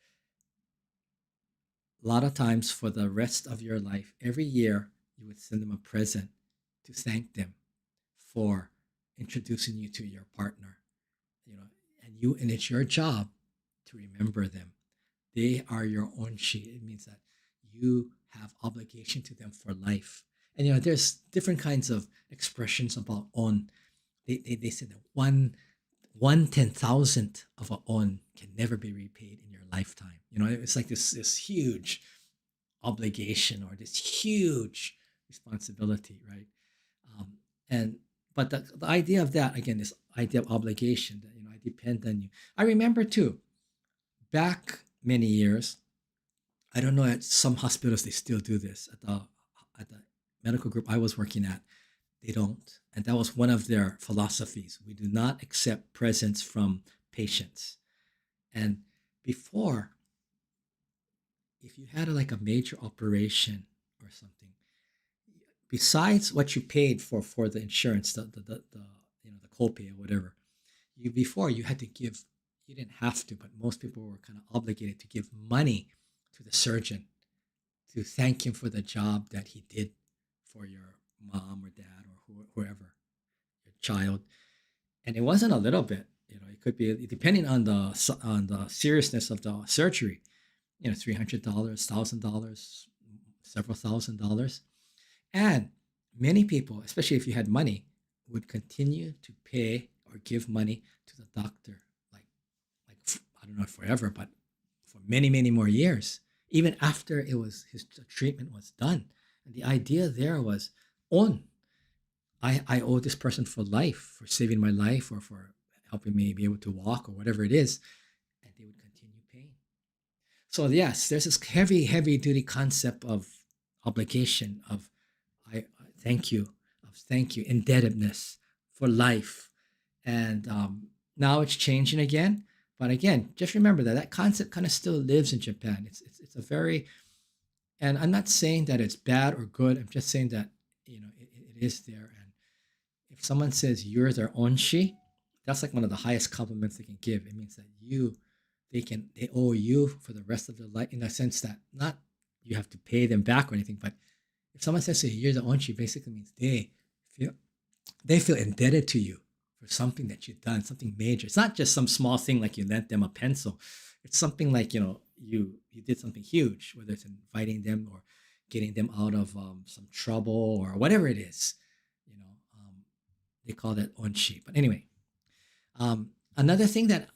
a lot of times for the rest of your life, every year you would send them a present to thank them for introducing you to your partner. You know, and it's your job to remember them. They are your own sheet. It means that you have obligation to them for life. And there's different kinds of expressions about on. They say that one 10,000th of a on can never be repaid in your lifetime. It's like this huge obligation or this huge responsibility, right? And but the idea of that, again, this idea of obligation, that I depend on you. I remember too, back many years, I don't know, at some hospitals they still do this. At the medical group I was working at, they don't. And that was one of their philosophies. We do not accept presents from patients. And before, if you had like a major operation or something, besides what you paid for the insurance, the copay or whatever, you had to give. You didn't have to, but most people were kind of obligated to give money to the surgeon to thank him for the job that he did for your mom or dad or whoever, your child. And it wasn't a little bit. It could be, depending on the seriousness of the surgery. $300, $1,000, several $1,000s. And many people, especially if you had money, would continue to pay or give money to the doctor, like I don't know, forever, but for many, many more years, even after his treatment was done. And the idea there was, on, I owe this person for life, for saving my life, or for helping me be able to walk, or whatever it is, and they would continue paying. So yes, there's this heavy, heavy duty concept of obligation, of I thank you, indebtedness for life. And now it's changing again. But again, just remember that concept kind of still lives in Japan. It's a very, and I'm not saying that it's bad or good. I'm just saying that it is there. And if someone says you're their onshi, that's like one of the highest compliments they can give. It means that they owe you for the rest of their life, in a sense that not you have to pay them back or anything, but if someone says to you, you're the onshi, basically means they feel indebted to you for something that you've done, something major. It's not just some small thing like you lent them a pencil. It's something like, you did something huge, whether it's inviting them or getting them out of some trouble or whatever it is. They call that onshi. But anyway, another thing that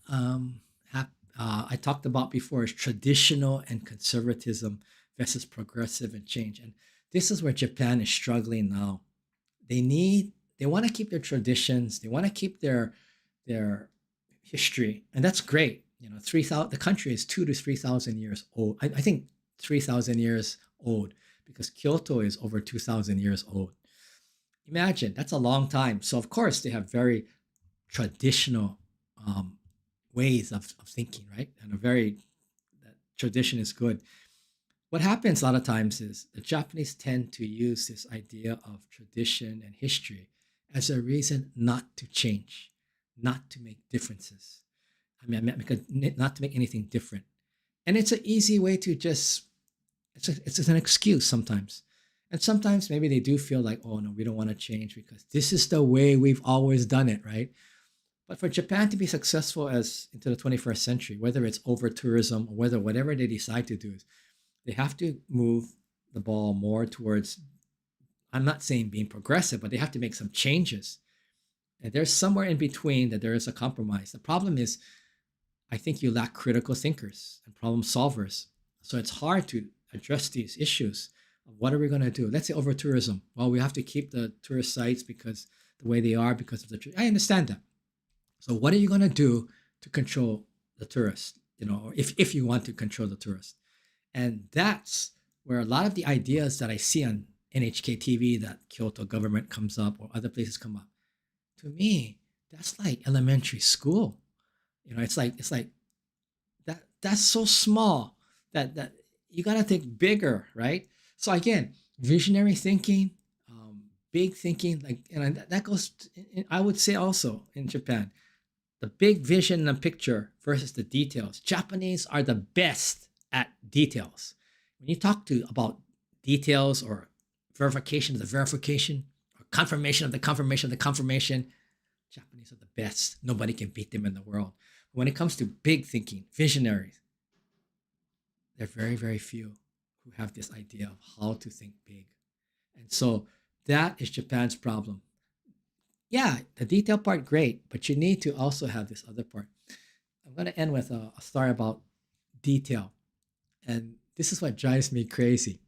I talked about before is traditional and conservatism versus progressive and change. And this is where Japan is struggling now. They want to keep their traditions. They want to keep their history, and that's great. 3,000. The country is 2,000 to 3,000 years old. I think 3,000 years old, because Kyoto is over 2,000 years old. Imagine, that's a long time. So of course they have very traditional ways of thinking, right? And that tradition is good. What happens a lot of times is the Japanese tend to use this idea of tradition and history as a reason not to change, not to make differences. Not to make anything different. And it's an easy way to it's an excuse sometimes. And sometimes maybe they do feel like, oh no, we don't want to change because this is the way we've always done it, right? But for Japan to be successful as into the 21st century, whether it's over tourism or whatever they decide to do, is they have to move the ball more towards, I'm not saying being progressive, but they have to make some changes. And there's somewhere in between that there is a compromise. The problem is, I think you lack critical thinkers and problem solvers. So it's hard to address these issues. What are we going to do? Let's say over tourism. Well, we have to keep the tourist sites because the way they are, because of I understand that. So what are you going to do to control the tourist? Or if you want to control the tourist. And that's where a lot of the ideas that I see on NHK TV that Kyoto government comes up or other places come up. To me, that's like elementary school. It's like that's so small that you gotta think bigger, right? So again, visionary thinking, big thinking, like that goes. I would say also in Japan, the big vision in a picture versus the details. Japanese are the best at details. When you talk to about details or verification of the verification or confirmation of the confirmation of the confirmation, Japanese are the best. Nobody can beat them in the world. But when it comes to big thinking, visionaries, there are very, very few who have this idea of how to think big. And so that is Japan's problem. Yeah, the detail part, great, but you need to also have this other part. I'm going to end with a story about detail. And this is what drives me crazy.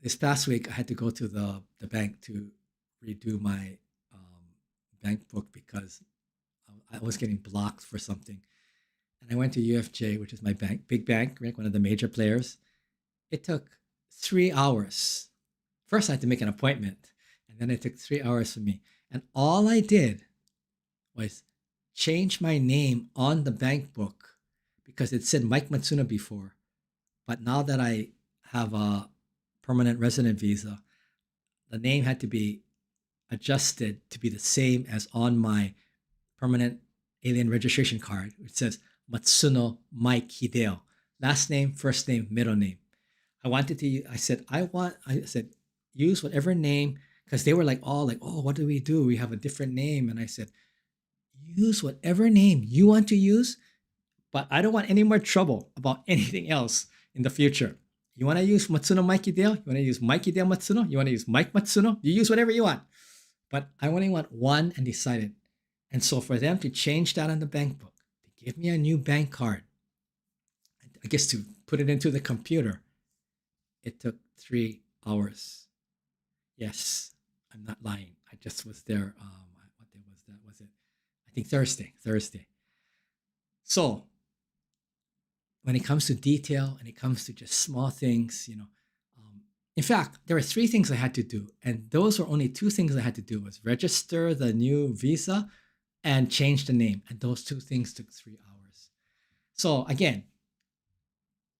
This past week, I had to go to the bank to redo my bank book because I was getting blocked for something. And I went to UFJ, which is my bank, big bank, right, one of the major players. It took 3 hours. First, I had to make an appointment, and then it took 3 hours for me. And all I did was change my name on the bank book because it said Mike Matsuno before. But now that I have a permanent resident visa, the name had to be adjusted to be the same as on my permanent alien registration card, which says Matsuno Mike Hideo. Last name, first name, middle name. I said, use whatever name, because they were like, all like, oh, what do? We have a different name. And I said, use whatever name you want to use, but I don't want any more trouble about anything else in the future. You want to use Matsuno Mike Hideo? You want to use Mike Hideo Matsuno? You want to use Mike Matsuno? You use whatever you want. But I only want one and decided. And so for them to change that on the bank book, to give me a new bank card, I guess to put it into the computer, it took 3 hours. Yes, I'm not lying. I just was there. What day was that? Was it? I think Thursday. So when it comes to detail and it comes to just small things, in fact, there were 3 things I had to do, and those were only 2 things I had to do: was register the new visa and change the name, and those 2 things took 3 hours. So again,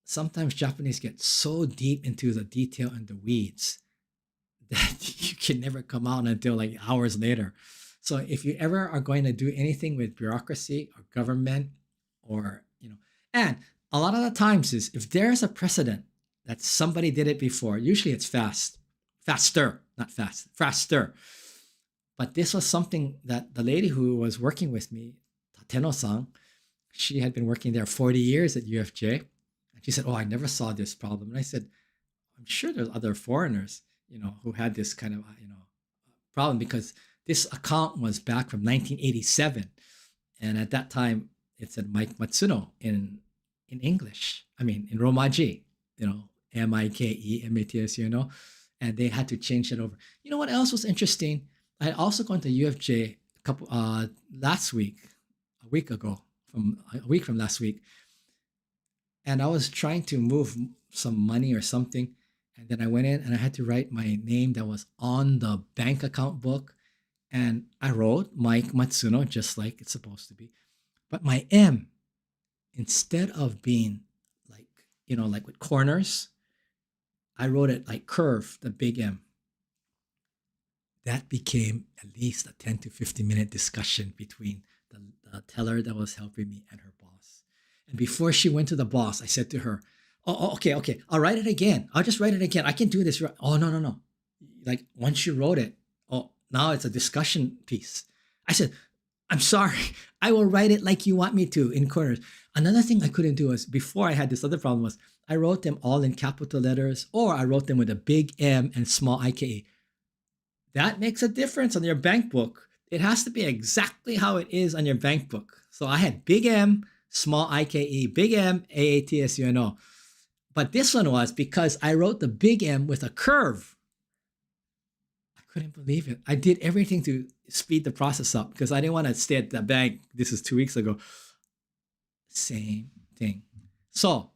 sometimes Japanese get so deep into the detail and the weeds that you can never come out until like hours later. So if you ever are going to do anything with bureaucracy or government, or and a lot of the times is if there's a precedent that somebody did it before, usually it's faster, not fast, faster. But this was something that the lady who was working with me, Tateno-san, she had been working there 40 years at UFJ. And she said, oh, I never saw this problem. And I said, I'm sure there's other foreigners, who had this kind of, problem, because this account was back from 1987. And at that time, it said Mike Matsuno in English. I mean, in Romaji, Mikemats, and they had to change it over. You know what else was interesting? I had also gone to UFJ last week, a week from last week, and I was trying to move some money or something, and then I went in and I had to write my name that was on the bank account book, and I wrote Mike Matsuno just like it's supposed to be, but my M, instead of being like with corners, I wrote it like curve, the big M. That became at least a 10 to 15 minute discussion between the teller that was helping me and her boss. And before she went to the boss, I said to her, okay, I'll write it again. I'll just write it again. I can do this. Oh, no. Like once you wrote it, now it's a discussion piece. I said, I'm sorry. I will write it like you want me to in corners. Another thing I couldn't do was, before I had this other problem, was I wrote them all in capital letters, or I wrote them with a big M and small IKE. That makes a difference on your bank book. It has to be exactly how it is on your bank book. So I had big M, small IKE, big M, AATSUNO. But this one was because I wrote the big M with a curve. I couldn't believe it. I did everything to speed the process up because I didn't want to stay at the bank. This is 2 weeks ago. Same thing. So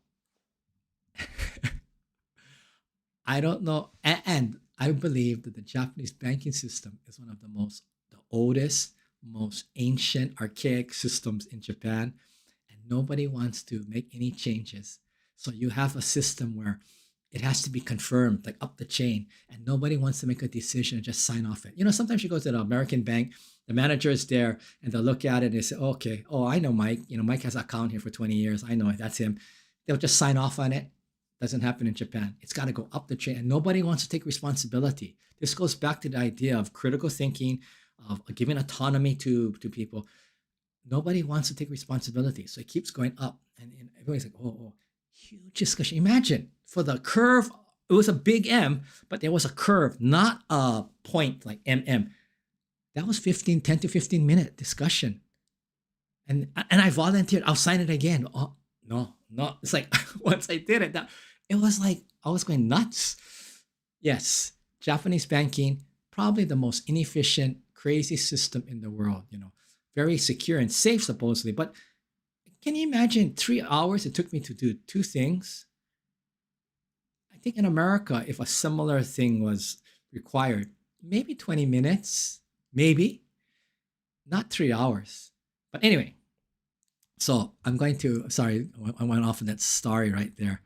I don't know. And I believe that the Japanese banking system is one of the oldest, most ancient, archaic systems in Japan. And nobody wants to make any changes. So you have a system where it has to be confirmed, like up the chain, and nobody wants to make a decision and just sign off it. Sometimes you go to the American bank, the manager is there, and they'll look at it and they say, okay, oh, I know Mike. Mike has an account here for 20 years. I know it. That's him. They'll just sign off on it. Doesn't happen in Japan. It's got to go up the chain, and nobody wants to take responsibility. This goes back to the idea of critical thinking, of giving autonomy to people. Nobody wants to take responsibility, so it keeps going up, and everybody's like, oh, huge discussion. Imagine for the curve, it was a big M, but there was a curve, not a point like MM. That was 10 to 15 minute discussion, and I volunteered. I'll sign it again. Oh no. It's like once I did it, it was like I was going nuts. Yes, Japanese banking, probably the most inefficient, crazy system in the world. Very secure and safe supposedly, but can you imagine 3 hours it took me to do two things? I think in America, if a similar thing was required, maybe 20 minutes, maybe, not 3 hours. But anyway, so I'm going to, sorry, I went off on that story right there.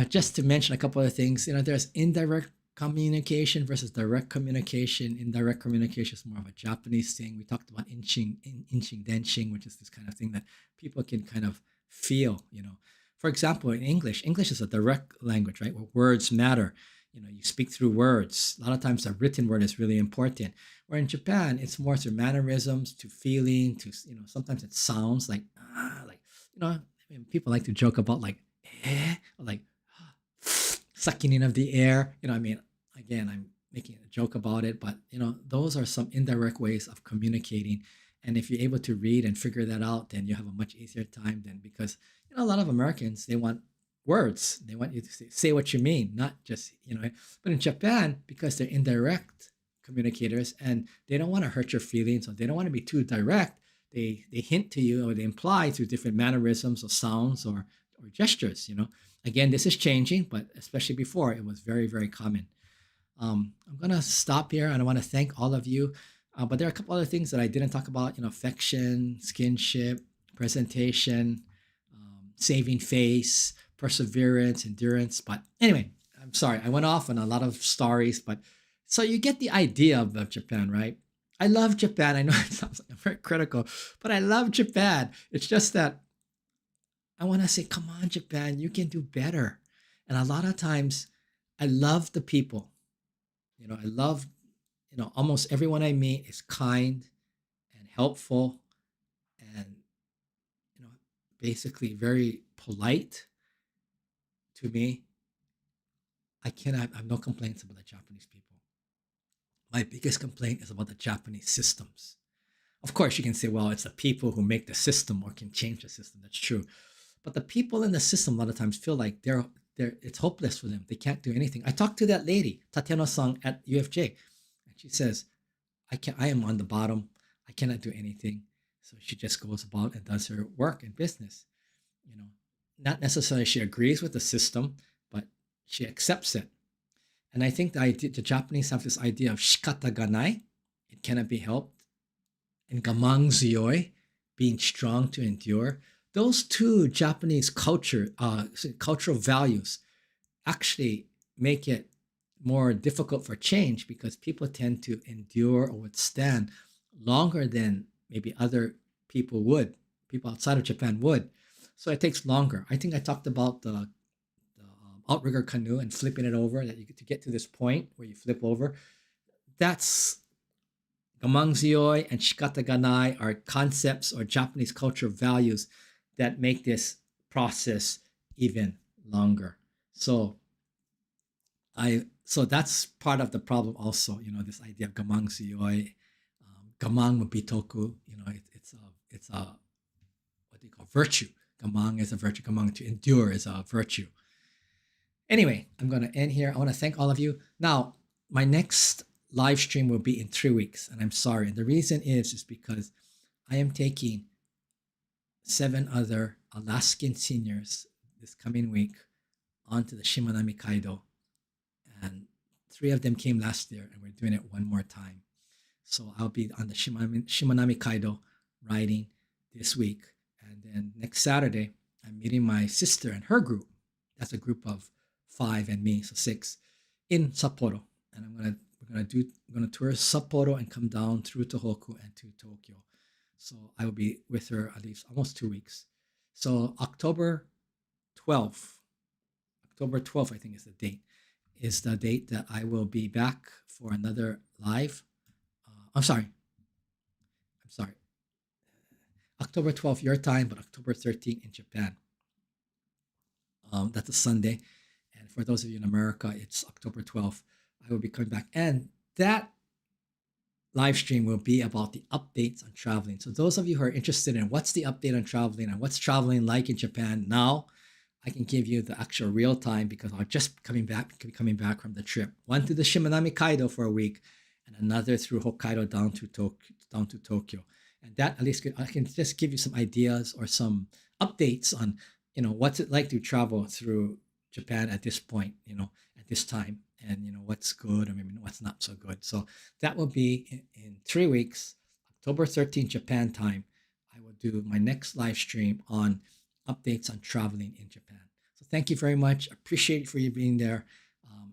Just to mention a couple of things, there's indirect communication versus direct communication. Indirect communication is more of a Japanese thing. We talked about inching, denching, which is this kind of thing that people can kind of feel, For example, in English is a direct language, right? Where words matter. You speak through words. A lot of times the written word is really important. Where in Japan, it's more through mannerisms, to feeling, to, sometimes it sounds like, people like to joke about like, or like sucking in of the air. Again, I'm making a joke about it, but, those are some indirect ways of communicating. And if you're able to read and figure that out, then you have a much easier time then, because, a lot of Americans, they want words. They want you to say what you mean, not just, but in Japan, because they're indirect communicators and they don't want to hurt your feelings, or they don't want to be too direct, they hint to you, or they imply through different mannerisms or sounds or gestures. Again, this is changing, but especially before, it was very, very common. I'm going to stop here, and I want to thank all of you. But there are a couple other things that I didn't talk about, affection, skinship, presentation, saving face, perseverance, endurance. But anyway, I'm sorry, I went off on a lot of stories, but so you get the idea of Japan, right? I love Japan. I know it sounds like I'm very critical, but I love Japan. It's just that I want to say, come on, Japan, you can do better. And a lot of times I love the people. I love, almost everyone I meet is kind and helpful and, basically very polite to me. I have no complaints about the Japanese people. My biggest complaint is about the Japanese systems. Of course, you can say, well, it's the people who make the system or can change the system. That's true. But the people in the system a lot of times feel like it's hopeless for them. They can't do anything. I talked to that lady, Tateno-san at UFJ, and she says, I am on the bottom. I cannot do anything. So she just goes about and does her work and business. Not necessarily she agrees with the system, but she accepts it. And I think the Japanese have this idea of shikata ga nai, it cannot be helped, and gamang zuyoi, being strong to endure. Those two Japanese cultural values actually make it more difficult for change, because people tend to endure or withstand longer than maybe other people outside of Japan would. So it takes longer. I think I talked about the outrigger canoe and flipping it over, that you get to get to this point where you flip over. That's gamangzioi and shikata ga nai are concepts or Japanese cultural values that make this process even longer. So that's part of the problem also, this idea of gamangzioi. Gamang bitoku, it's a what do you call virtue. Gamang is a virtue. Gamang, to endure, is a virtue. Anyway, I'm going to end here. I want to thank all of you. Now, my next live stream will be in 3 weeks, and I'm sorry. And the reason is because I am taking 7 other Alaskan seniors this coming week onto the Shimanami Kaido, and 3 of them came last year, and we're doing it one more time. So I'll be on the Shimanami Kaido riding this week, and then next Saturday I'm meeting my sister and her group. That's a group of 5 and me, so 6, in Sapporo, and we're gonna tour Sapporo and come down through Tohoku and to Tokyo. So I will be with her at least almost 2 weeks. So October 12th, I think is the date that I will be back for another live. I'm sorry. October 12th your time, but October 13th in Japan. That's a Sunday. And for those of you in America, it's October 12th. I will be coming back. And that live stream will be about the updates on traveling. So those of you who are interested in what's the update on traveling and what's traveling like in Japan now, I can give you the actual real time because I'm just coming back from the trip. One to the Shimanami Kaido for a week, and another through Hokkaido down to Tokyo. And that at least I can just give you some ideas or some updates on what's it like to travel through Japan at this point, at this time, and what's good or maybe what's not so good. So that will be in 3 weeks, October 13th Japan time. I will do my next live stream on updates on traveling in Japan. So thank you very much. Appreciate it for you being there.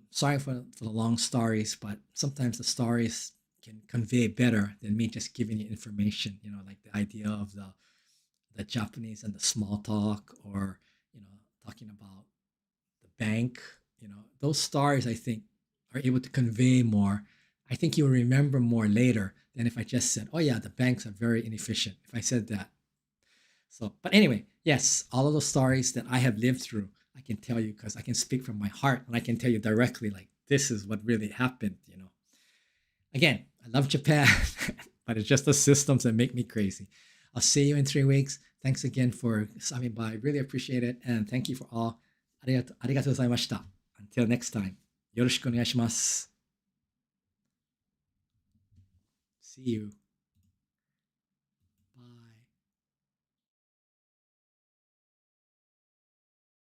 Sorry for the long stories, but sometimes the stories can convey better than me just giving you information, like the idea of the Japanese and the small talk, or talking about the bank. Those stories I think are able to convey more. I think you'll remember more later than if I just said, oh yeah, the banks are very inefficient, if I said that. So, but anyway, yes, all of those stories that I have lived through, I can tell you because I can speak from my heart, and I can tell you directly, like, this is what really happened. Again, I love Japan, but it's just the systems that make me crazy. I'll see you in 3 weeks. Thanks again for stopping by. Really appreciate it. And thank you for all. ありがとうございました. Until next time. よろしくお願いします. See you.